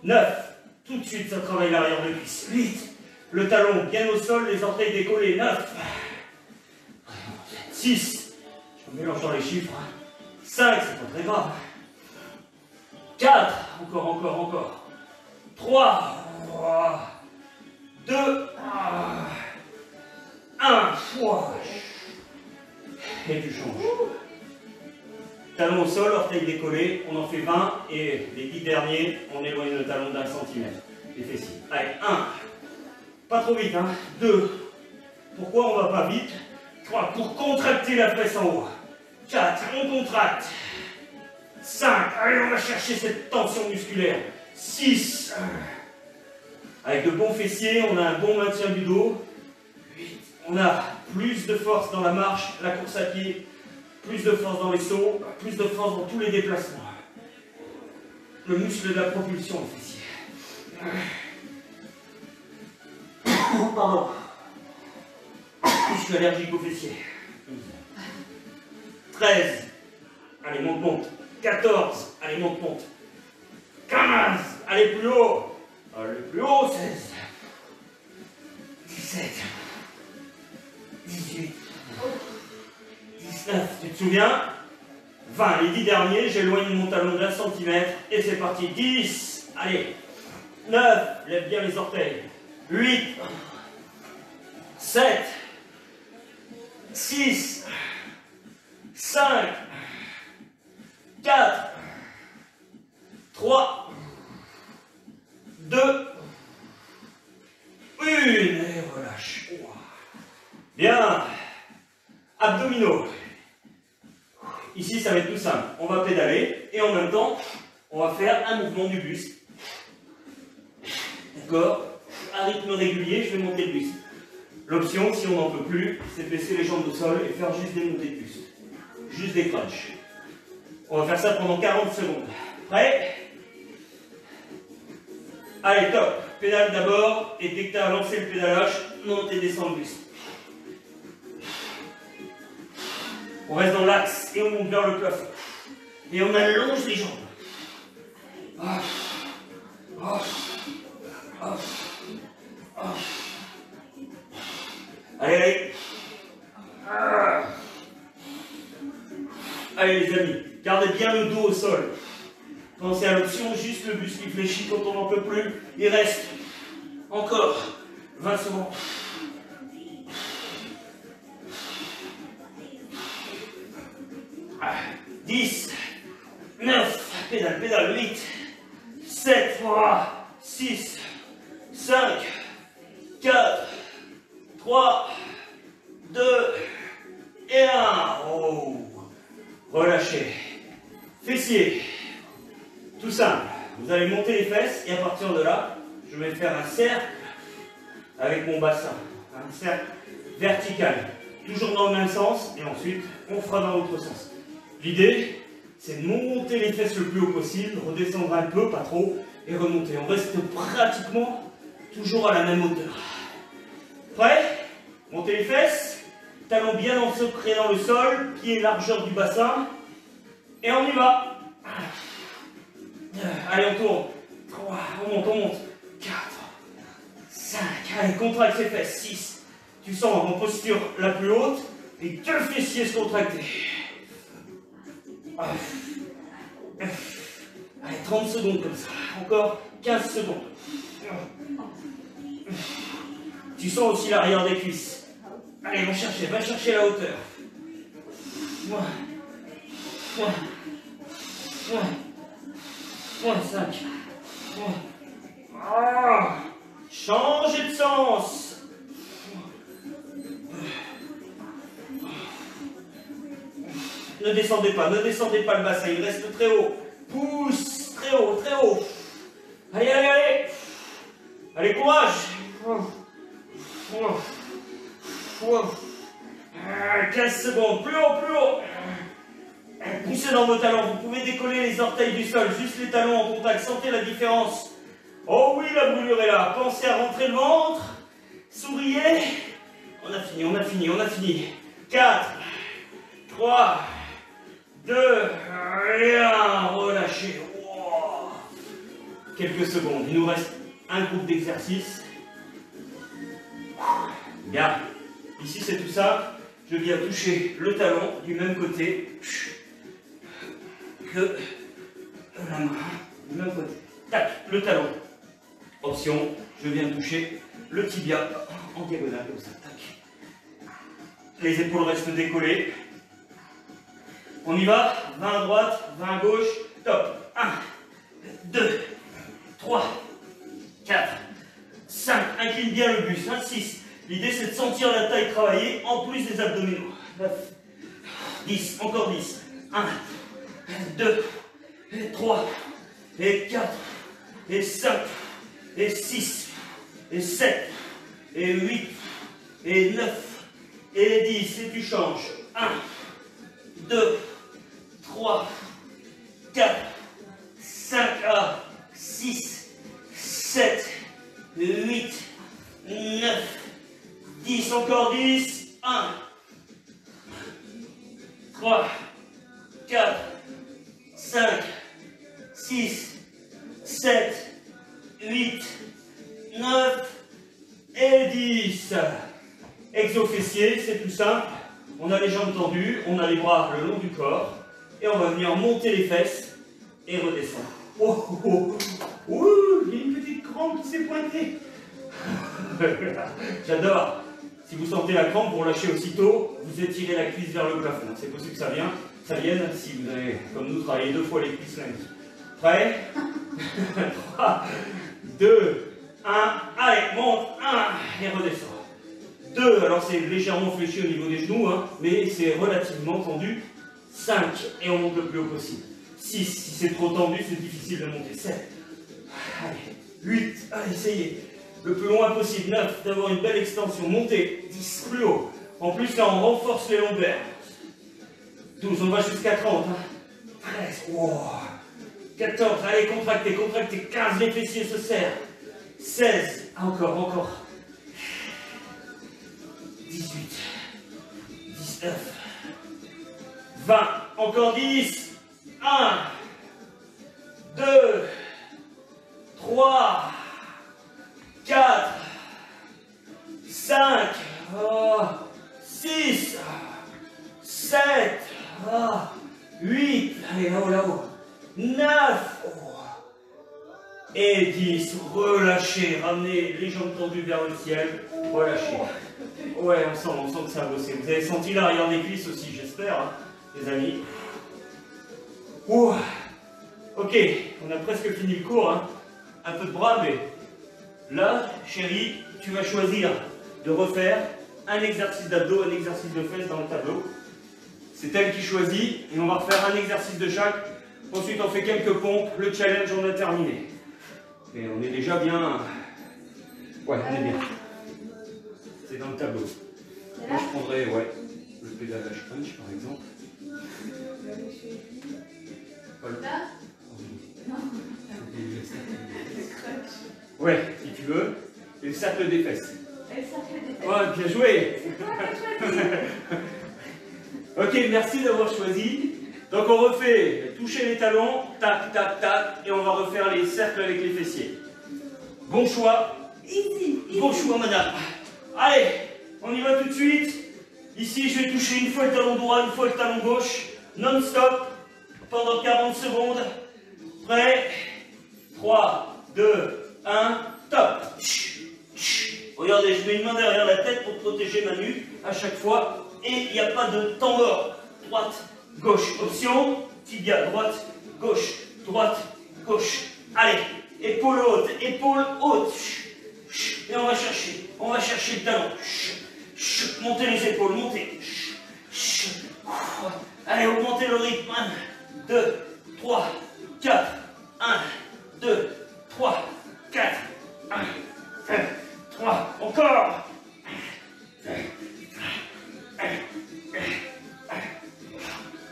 9. Tout de suite, ça travaille l'arrière de cuisse. 8. Le talon bien au sol, les orteils décollés. 9. 6. Je mélange dans les chiffres. 5, c'est pas très grave. 4. Encore. 3. 2. 1. Et tu changes. Talon au sol, orteils décollés, on en fait 20 et les 10 derniers, on éloigne le talon d'1 centimètre. Les fessiers. Allez, 1. Pas trop vite, hein. 2. Pourquoi on va pas vite? 3. Pour contracter la fesse en haut. 4. On contracte. 5. Allez, on va chercher cette tension musculaire. 6. Avec de bons fessiers, on a un bon maintien du dos. 8. On a plus de force dans la marche, la course à pied, plus de force dans les sauts, plus de force dans tous les déplacements. Le muscle de la propulsion, le fessier. Pardon. Je suis allergique aux fessiers. 13. Allez, monte, monte. 14. Allez, monte, monte. 15. Allez, plus haut. Allez, plus haut. 16. 17. 18. 19. Tu te souviens? 20. Les 10 derniers, j'éloigne mon talon d'1 centimètre. Et c'est parti. 10. Allez. 9. Lève bien les orteils. 8. 7. 6. 5. 4. 3. 2. 1. Et relâche. Bien. Abdominaux. Ici, ça va être tout simple. On va pédaler et en même temps, on va faire un mouvement du buste. D'accord? À rythme régulier, je vais monter le buste. L'option, si on n'en peut plus, c'est baisser les jambes au sol et faire juste des montées de buste. Juste des crunchs. On va faire ça pendant 40 secondes. Prêt? Allez, top. Pédale d'abord et dès que tu as lancé le pédalage, monte et descends le buste. On reste dans l'axe et on monte vers le plafond. Et on allonge les jambes. Allez, allez. Allez les amis, gardez bien le dos au sol. Pensez à l'option, juste le buste qui fléchit quand on n'en peut plus. Il reste encore 20 secondes. 10, 9, pédale, pédale, 8, 7, 6, 5, 4, 3, 2 et 1. Oh. Relâchez. Fessiers. Tout simple. Vous allez monter les fesses et à partir de là, je vais faire un cercle avec mon bassin. Un cercle vertical. Toujours dans le même sens et ensuite on fera dans l'autre sens. L'idée, c'est de monter les fesses le plus haut possible, redescendre un peu, pas trop, et remonter. On reste pratiquement toujours à la même hauteur. Prêt? Montez les fesses, talons bien ancrés dans le sol, pieds largeur du bassin, et on y va. Allez, on tourne. 3, on monte. 4, 5, allez, contracte ses fesses. 6, tu sens en posture la plus haute, et 2 fessiers se contracter. Allez, 30 secondes comme ça. Encore 15 secondes. Tu sens aussi l'arrière des cuisses. Allez, va chercher la hauteur. 5. Changez de sens. Ne descendez pas le bassin, il reste très haut. Pousse, très haut. Allez. Allez, courage. 15 secondes, plus haut. Poussez dans vos talons, vous pouvez décoller les orteils du sol, juste les talons en contact, sentez la différence. Oh oui, la brûlure est là. Pensez à rentrer le ventre, souriez. On a fini. 4, 3, 2 et 1, relâchez. Wow. Quelques secondes, il nous reste un groupe d'exercices. Bien, ici c'est tout ça. Je viens toucher le talon du même côté que la main, du même côté. Tac, le talon. Option, je viens toucher le tibia en diagonale comme ça. Tac. Les épaules restent décollées. On y va, 20 à droite, 20 à gauche, top. 1, 2, 3, 4, 5, incline bien le buste. 6, l'idée c'est de sentir la taille travailler en plus des abdominaux. 9, 10, encore 10. 1, 2, 3, et 4, et 5, et 6, et 7, et 8, et 9, et 10. Et tu changes. 1, 2, 3, 4, 5, 6, 7, 8, 9, 10, encore 10, 1, 3, 4, 5, 6, 7, 8, 9 et 10. Exo-fessier, c'est tout simple. On a les jambes tendues, on a les bras le long du corps et on va venir monter les fesses et redescendre. Oh, oh, oh. Ouh, il y a une petite crampe qui s'est pointée. J'adore. Si vous sentez la crampe, vous lâchez aussitôt, vous étirez la cuisse vers le plafond. C'est possible que ça vienne si vous avez, comme nous, travaillé 2 fois les cuisses lundi. Prêt? 3, 2, 1, allez, monte, 1, et redescend. 2, alors c'est légèrement fléchi au niveau des genoux, hein, mais c'est relativement tendu. 5, et on monte le plus haut possible. 6, si c'est trop tendu, c'est difficile de monter. 7, allez, 8, allez, essayez. Le plus loin possible. 9, d'avoir une belle extension. Montez. 10, plus haut. En plus, là, on renforce les lombaires. 12, on va jusqu'à 30. Hein. 13, wow. 14, allez, contractez, contractez. 15, les fessiers se serrent. 16, encore. 18, 19, 20, encore 10. 1, 2, 3, 4, 5, 6, 7, 8, allez là-haut, 9, et 10, relâchez, ramenez les jambes tendues vers le ciel, relâchez. Ouais, on sent que ça a bossé. Vous avez senti l'arrière des cuisses aussi, j'espère, hein, les amis. Ouh. Ok, on a presque fini le cours, hein. Un peu de bras, mais là, chérie, tu vas choisir de refaire un exercice d'abdos, un exercice de fesses dans le tableau. C'est elle qui choisit, et on va refaire un exercice de chaque. Ensuite, on fait quelques pompes. Le challenge, on a terminé. Et on est déjà bien. Ouais, on est bien. C'est dans le tableau. Moi, je prendrais, le pédalage punch, par exemple. Là? Non. Ouais, si tu veux. Et le cercle des fesses. Et le cercle des fesses. Ouais, bien joué. Ok, merci d'avoir choisi. Donc on refait toucher les talons, tac, tac, tac, et on va refaire les cercles avec les fessiers. Bon choix. Easy. Bon choix, madame. Allez, on y va tout de suite. Ici, je vais toucher une fois le talon droit, une fois le talon gauche, non-stop, pendant 40 secondes. Prêt? 3, 2, 1, top. Regardez, je mets une main derrière la tête pour protéger ma nuque à chaque fois. Et il n'y a pas de temps mort. Droite, gauche. Option, tibia, droite, gauche, droite, gauche. Allez, épaule haute, épaule haute. Et on va chercher le talon. Montez les épaules, montez. Allez, augmentez le rythme. 1, 2, 3, 4. 1, 2, 3, 4. 1, 2, 3. Encore.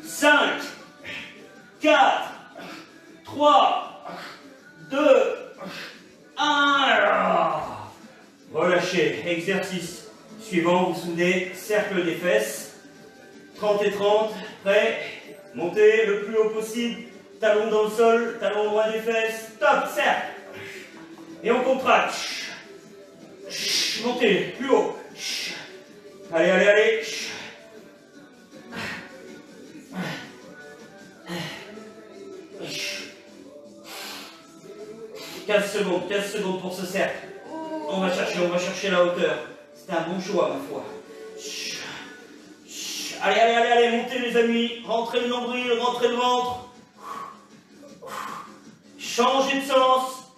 5, 4, 3, 2, 1. Relâchez. Exercice suivant, vous souvenez, cercle des fesses. 30 et 30. Prêt? Montez le plus haut possible. Talon dans le sol, talon droit des fesses. Top, cercle. Et on contracte. Montez, plus haut. Allez, allez, allez. 15 secondes pour ce cercle. On va chercher la hauteur. C'était un bon choix, ma foi. Allez, allez, allez, allez, montez les amis. Rentrez le nombril, rentrez le ventre. Changez de sens.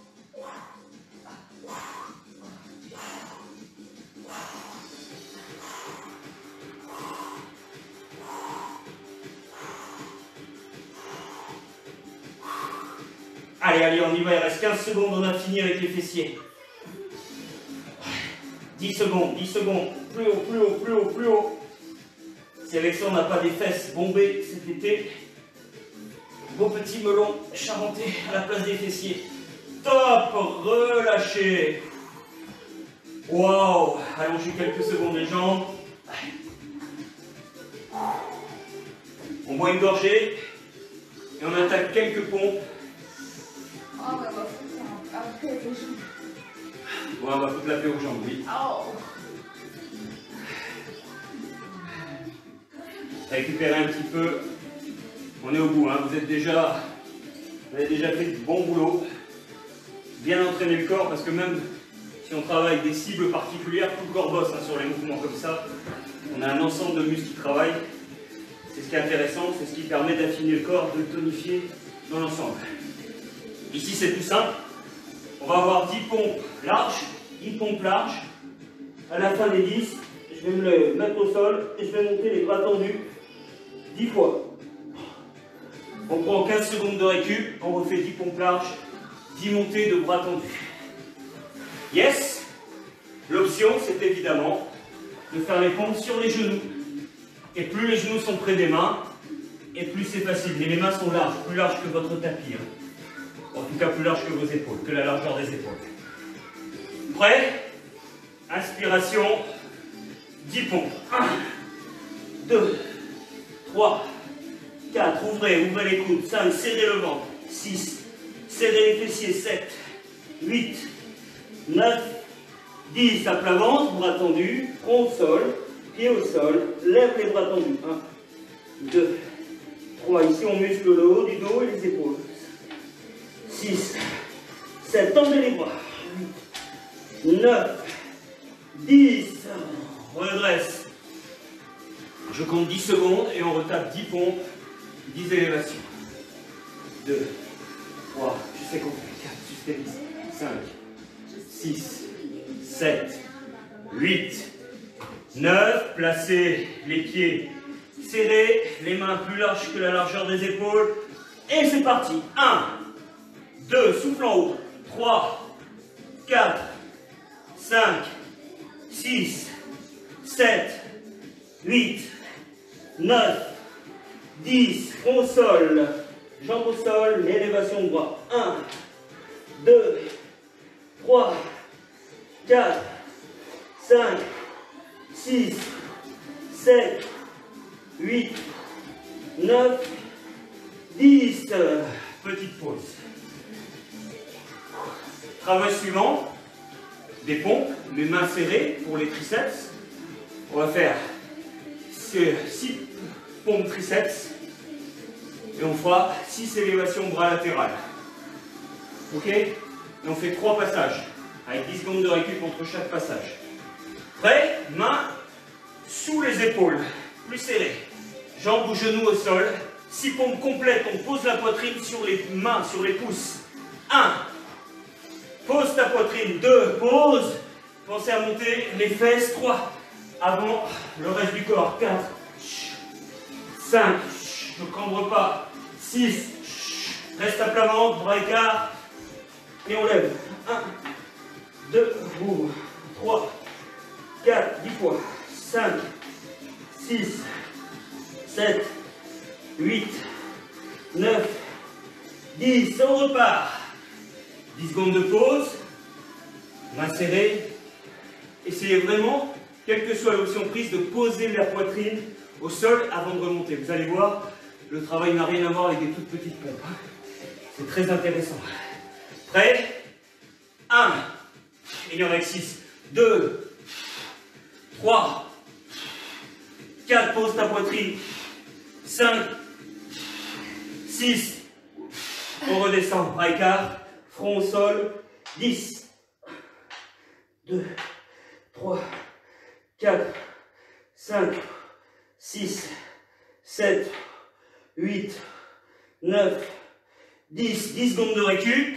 Allez, allez, on y va, il reste 15 secondes, on a fini avec les fessiers. 10 secondes, 10 secondes, plus haut, plus haut, plus haut, plus haut. Si avec ça on n'a pas des fesses bombées cet été, beau petit melon charentais à la place des fessiers. Top, relâchez. Waouh, allongez quelques secondes les jambes. On boit une gorgée et on attaque quelques pompes. Oh, mais on va foutre ça après les jambes. Ouais, on va foutre la paix aux jambes, oui. Oh. Récupérez un petit peu. On est au bout, hein. Vous avez déjà fait du bon boulot. Bien entraîner le corps parce que même si on travaille des cibles particulières, tout le corps bosse hein, sur les mouvements comme ça. On a un ensemble de muscles qui travaillent. C'est ce qui est intéressant, c'est ce qui permet d'affiner le corps, de le tonifier dans l'ensemble. Ici c'est plus simple. On va avoir 10 pompes larges, 10 pompes larges. À la fin des 10, je vais me mettre au sol et je vais monter les bras tendus 10 fois. On prend 15 secondes de récup, on refait 10 pompes larges, 10 montées de bras tendus. Yes? L'option, c'est évidemment de faire les pompes sur les genoux. Et plus les genoux sont près des mains, et plus c'est facile. Mais les mains sont larges, plus larges que votre tapis. Hein. En tout cas, plus larges que vos épaules, que la largeur des épaules. Prêt? Inspiration, 10 pompes. 1, 2, 3, 4, ouvrez les coudes. 5, serrez le ventre. 6, serrez les fessiers. 7, 8, 9, 10, à plat ventre, bras tendus, front au sol, pied au sol, lève les bras tendus. 1, 2, 3, ici on muscle le haut du dos et les épaules. 6, 7, tendez les bras. 8, 9, 10, redresse. Je compte 10 secondes et on retape 10 pompes, 10 élévations. 2, 3, je sais compter, 4, jusqu'à 10, 5, 6, 7, 8, 9, placez les pieds serrés, les mains plus larges que la largeur des épaules. Et c'est parti. 1, 2, souffle en haut. 3, 4, 5, 6, 7, 8, 9, 10, front au sol, jambes au sol, l'élévation de bras. 1, 2, 3, 4, 5, 6, 7, 8, 9, 10. Petite pause. Travail suivant, des pompes, les mains serrées pour les triceps. On va faire 6 pompes triceps et on fera 6 élévations bras latérales. Ok? Et on fait 3 passages avec 10 secondes de récup entre chaque passage. Prêt? Mains sous les épaules, plus serrées. Jambes ou genoux au sol. 6 pompes complètes, on pose la poitrine sur les mains, sur les pouces. 1. Pose ta poitrine. 2. Pose. Pensez à monter les fesses. 3. Avant le reste du corps. 4. 5. Ne cambre pas. 6. Reste à plat ventre, bras écart. Et on lève. 1, 2, ouvre. 3, 4, 10 fois. 5, 6, 7, 8, 9, 10. On repart. 10 secondes de pause. Main serrée. Essayez vraiment, quelle que soit l'option prise, de poser la poitrine au sol avant de remonter. Vous allez voir, le travail n'a rien à voir avec des toutes petites pompes. C'est très intéressant. Prêt? 1. Il y en a que 6. 2. 3. 4. Pose ta poitrine. 5. 6. On redescend. Bras écart. Front au sol. 10. 2. 3. 4. 5. 6. 7. 8. 9. 10. 10 secondes de récup.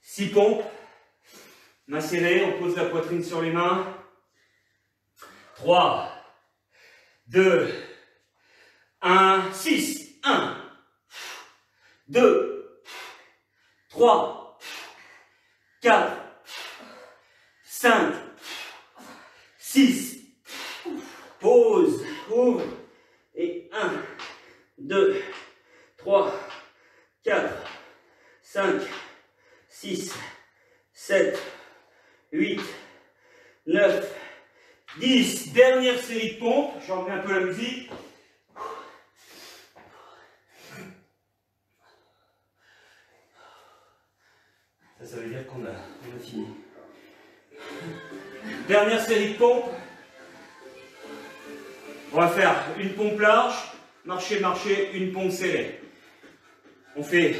6 pompes. Main serrée, on pose la poitrine sur les mains. 3, 2, 1, 6. 1, 2, 3, 4, 5, 6, pause, ouvre, et 1, 2, 3, 4, 5, 6, 7, 8, 9, 10. Dernière série de pompes, je remets un peu la musique. Ça veut dire qu'on a fini. Dernière série de pompes. On va faire une pompe large, marcher, marcher, une pompe serrée. On fait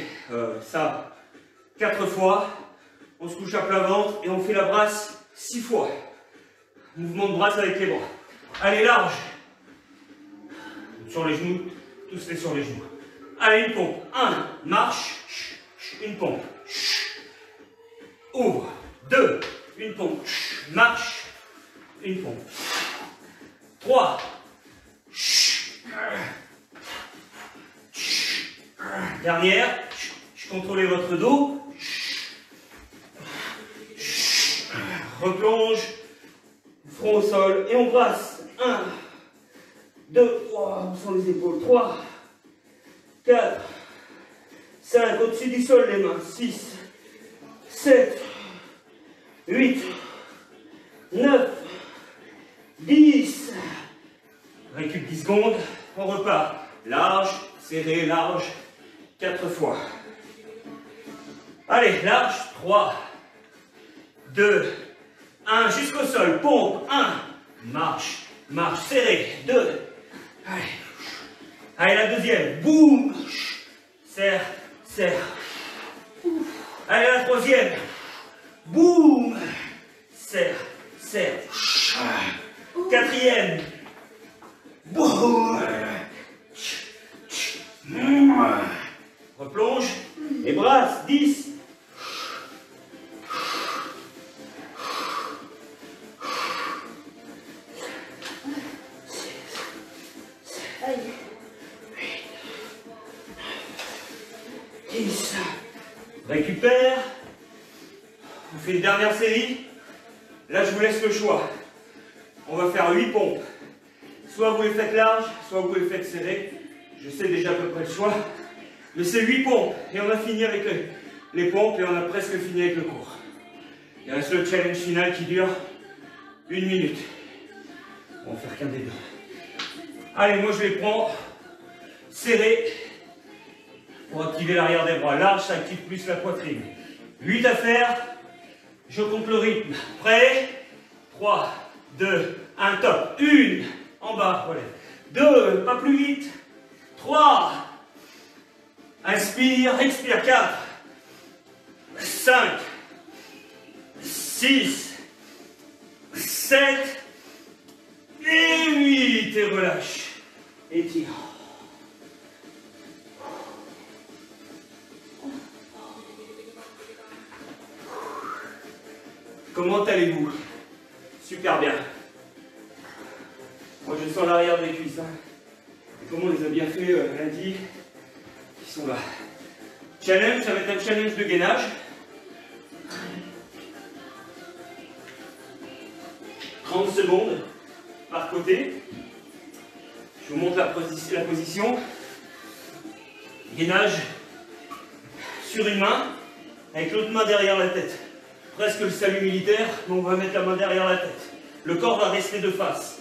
ça 4 fois. On se couche à plat ventre et on fait la brasse 6 fois. Mouvement de brasse avec les bras. Allez, large. Sur les genoux, tous les sur les genoux. Allez, une pompe. 1, marche, une pompe. Ouvre. 2, une pompe. Marche, une pompe. 3, dernière, contrôlez votre dos. Replonge, front au sol et on brasse. 1, 2, on sent les épaules. 3, 4, 5, au-dessus du sol les mains. 6, 7, 8, 9, 10. Récup 10 secondes, on repart. Large, serré, large, 4 fois. Allez, large, 3, 2, 1, jusqu'au sol, pompe, 1, marche, marche, serré, 2, allez, allez la deuxième, boum, serre, serre, allez la troisième, boum, serre, serre, quatrième, boum, replonge et brasse, 10, récupère. On fait une dernière série. Là, je vous laisse le choix. On va faire 8 pompes. Soit vous les faites larges, soit vous les faites serrées. Je sais déjà à peu près le choix. Mais c'est 8 pompes. Et on a fini avec les pompes et on a presque fini avec le cours. Il reste le challenge final qui dure 1 minute. On va faire qu'un des deux. Allez, moi je les prends serrés. Pour activer l'arrière des bras. Large, ça active plus la poitrine. 8 à faire. Je compte le rythme. Prêt? 3, 2, 1, top. 1, en bas, voilà. 2, pas plus vite. 3, inspire, expire. 4, 5, 6, 7, et 8. Et relâche. Étire. Comment allez-vous? Super bien. Moi je sens l'arrière des cuisses. Et comme on les a bien fait lundi, ils sont là. Challenge, ça va être un challenge de gainage. 30 secondes par côté. Je vous montre la position. Gainage sur une main, avec l'autre main derrière la tête. Presque le salut militaire, mais on va mettre la main derrière la tête. Le corps va rester de face.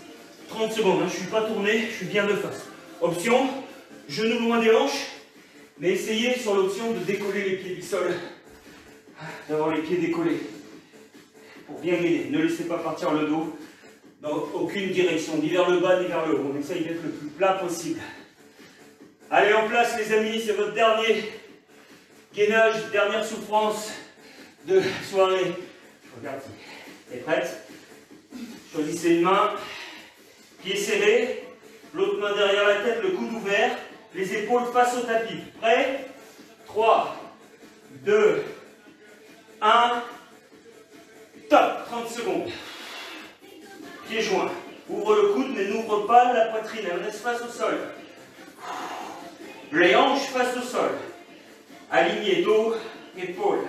30 secondes, hein, je ne suis pas tourné, je suis bien de face. Option, genoux loin des hanches, mais essayez sur l'option de décoller les pieds du sol. D'avoir les pieds décollés. Pour bien gainer. Ne laissez pas partir le dos dans aucune direction, ni vers le bas, ni vers le haut. On essaye d'être le plus plat possible. Allez en place les amis, c'est votre dernier gainage, dernière souffrance de soirée. Regarde, t'es prête? Choisissez une main, pied serré, l'autre main derrière la tête, le coude ouvert, les épaules face au tapis. Prêt? 3, 2, 1, top, 30 secondes. Pieds joints. Ouvre le coude, mais n'ouvre pas la poitrine, elle reste face au sol. Les hanches face au sol. Aligné dos épaules.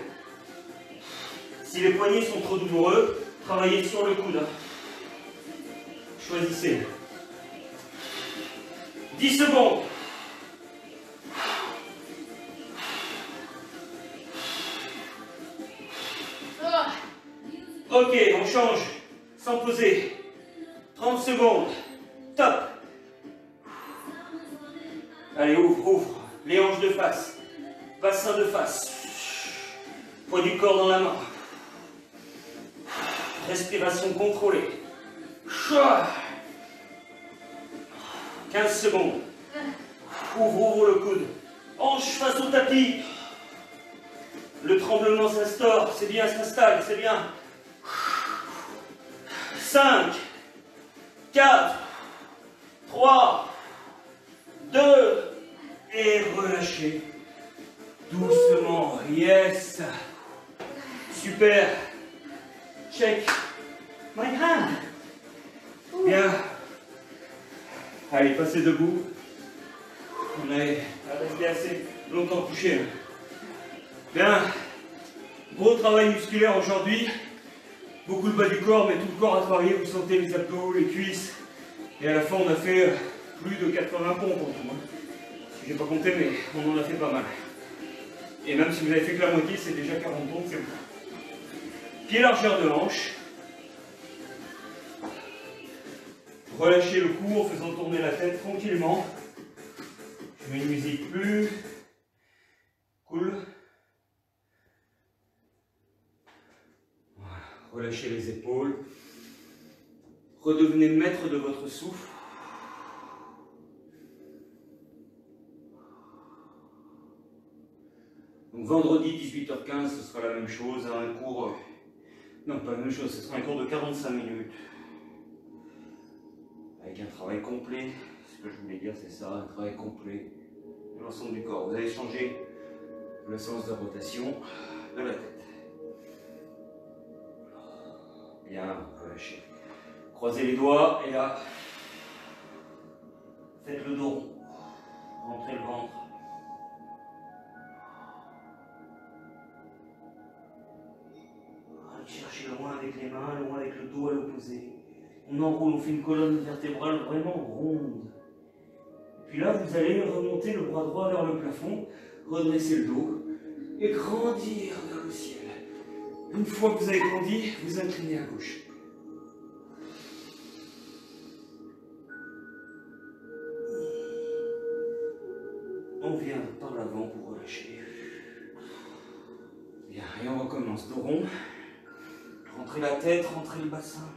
Si les poignets sont trop douloureux, travaillez sur le coude. Choisissez. 10 secondes. Ok, on change. Sans poser. 30 secondes. Top. Allez, ouvre, ouvre. Les hanches de face. Bassin de face. Poids du corps dans la main. Respiration contrôlée. 15 secondes. Ouvre, ouvre le coude. Hanche face au tapis. Le tremblement s'instaure. C'est bien, s'installe, c'est bien. 5, 4, 3, 2, et relâchez. Doucement, yes. Super. Check. My hand. Bien. Allez, passez debout. On est resté assez longtemps couché. Bien. Gros travail musculaire aujourd'hui. Beaucoup le bas du corps, mais tout le corps a travaillé. Vous sentez les abdos, les cuisses. Et à la fin, on a fait plus de 80 pompes en tout. Je n'ai pas compté, mais on en a fait pas mal. Et même si vous avez fait que la moitié, c'est déjà 40 pompes, c'est bon. Pied largeur de hanche. Relâchez le cou en faisant tourner la tête tranquillement. Je mets une musique plus cool. Voilà. Relâchez les épaules. Redevenez maître de votre souffle. Donc vendredi 18h15, ce sera la même chose, un cours... Non, pas la même chose, ce sera un cours de 45 minutes. Avec un travail complet, ce que je voulais dire c'est ça, un travail complet de l'ensemble du corps. Vous allez changer le sens de rotation de la tête. Bien, relâchez. Croisez les doigts et là, faites le dos rond. Rentrez le ventre. Allez chercher loin avec les mains, loin avec le dos à l'opposé. On enroule, on fait une colonne vertébrale vraiment ronde. Et puis là, vous allez remonter le bras droit vers le plafond, redresser le dos et grandir vers le ciel. Une fois que vous avez grandi, vous inclinez à gauche. On vient par l'avant pour relâcher. Bien, et on recommence dos rond. Rentrez la tête, rentrez le bassin.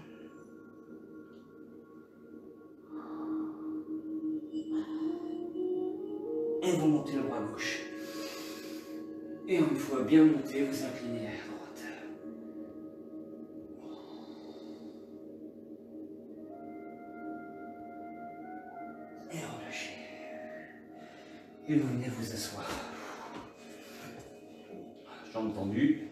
Et vous montez le bras gauche. Et une fois bien monté, vous inclinez à droite. Et relâchez. Et vous venez vous asseoir. Jambes tendues.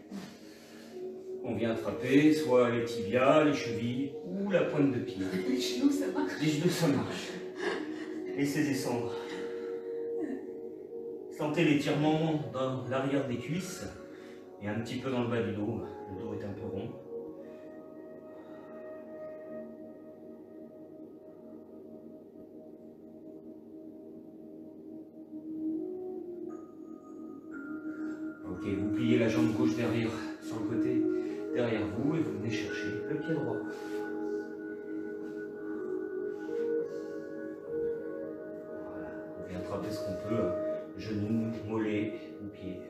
On vient attraper soit les tibias, les chevilles ou la pointe de pied. Les genoux, ça marche. Les genoux, ça marche. Laissez descendre. Sentez l'étirement dans l'arrière des cuisses et un petit peu dans le bas du dos. Le dos est un peu rond. Ok, vous pliez la jambe gauche derrière, sur le côté derrière vous et vous venez chercher le pied droit. Voilà, on vient attraper ce qu'on peut. Genoux, mollets ou pieds.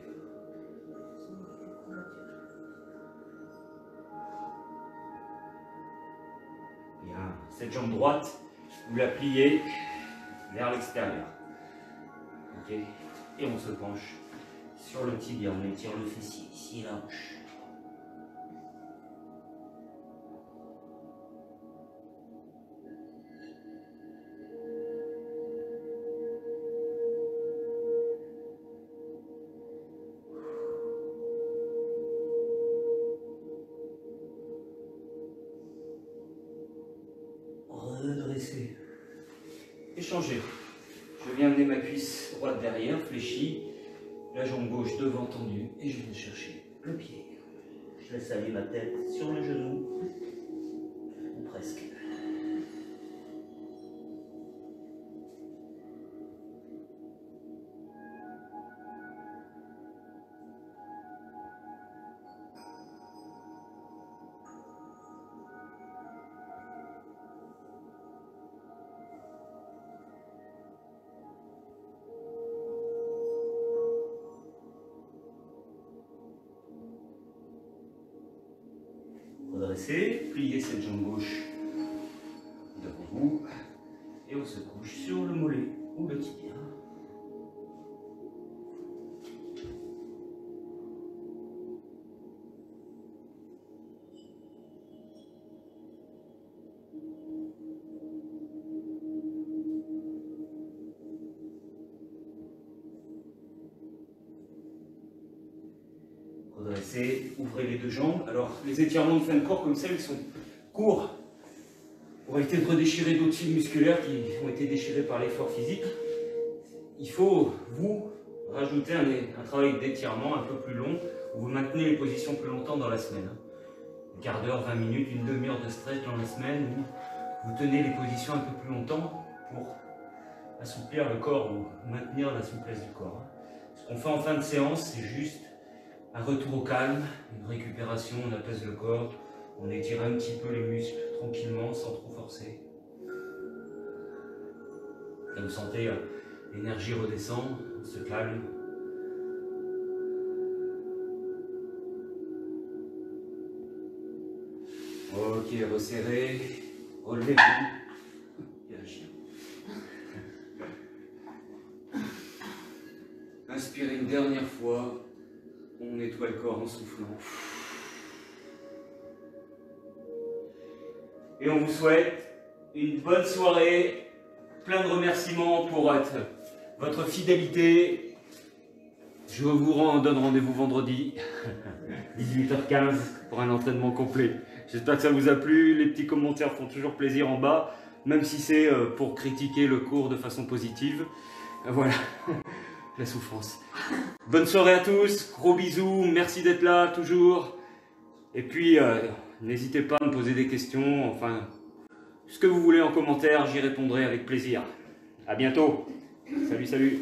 Bien, cette jambe droite, vous la pliez vers l'extérieur. Ok, et on se penche sur le tibia, on étire le fessier, ici la hanche. Redresser. Et changer. Je viens amener ma cuisse droite derrière, fléchie. La jambe gauche devant tendue et je viens chercher le pied. Je laisse aller ma tête sur le genou, ou presque. Redressez, pliez cette jambe gauche devant vous et on se couche sur le mollet ou le tibia. Redressez, ouvrez les deux jambes. Alors, les étirements de fin de corps comme ça, ils sont courts pour éviter de redéchirer d'autres fils musculaires qui ont été déchirés par l'effort physique. Il faut, vous, rajouter un travail d'étirement un peu plus long, où vous maintenez les positions plus longtemps dans la semaine. Un quart d'heure, 20 minutes, une demi-heure de stretch dans la semaine, où vous tenez les positions un peu plus longtemps pour assouplir le corps ou maintenir la souplesse du corps. Ce qu'on fait en fin de séance, c'est juste un retour au calme, une récupération, on apaise le corps, on étire un petit peu les muscles tranquillement, sans trop forcer. Et vous sentez l'énergie redescendre, on se calme. Ok, resserrez, relevez-vous. Il y a un chien. Inspirez une dernière fois. On nettoie le corps en soufflant. Et on vous souhaite une bonne soirée, plein de remerciements pour votre fidélité. Je vous donne rendez-vous vendredi, 18h15, pour un entraînement complet. J'espère que ça vous a plu. Les petits commentaires font toujours plaisir en bas, même si c'est pour critiquer le cours de façon positive. Voilà. La souffrance. Bonne soirée à tous, gros bisous, merci d'être là toujours. Et puis, n'hésitez pas à me poser des questions, enfin, ce que vous voulez en commentaire, j'y répondrai avec plaisir. À bientôt. Salut, salut.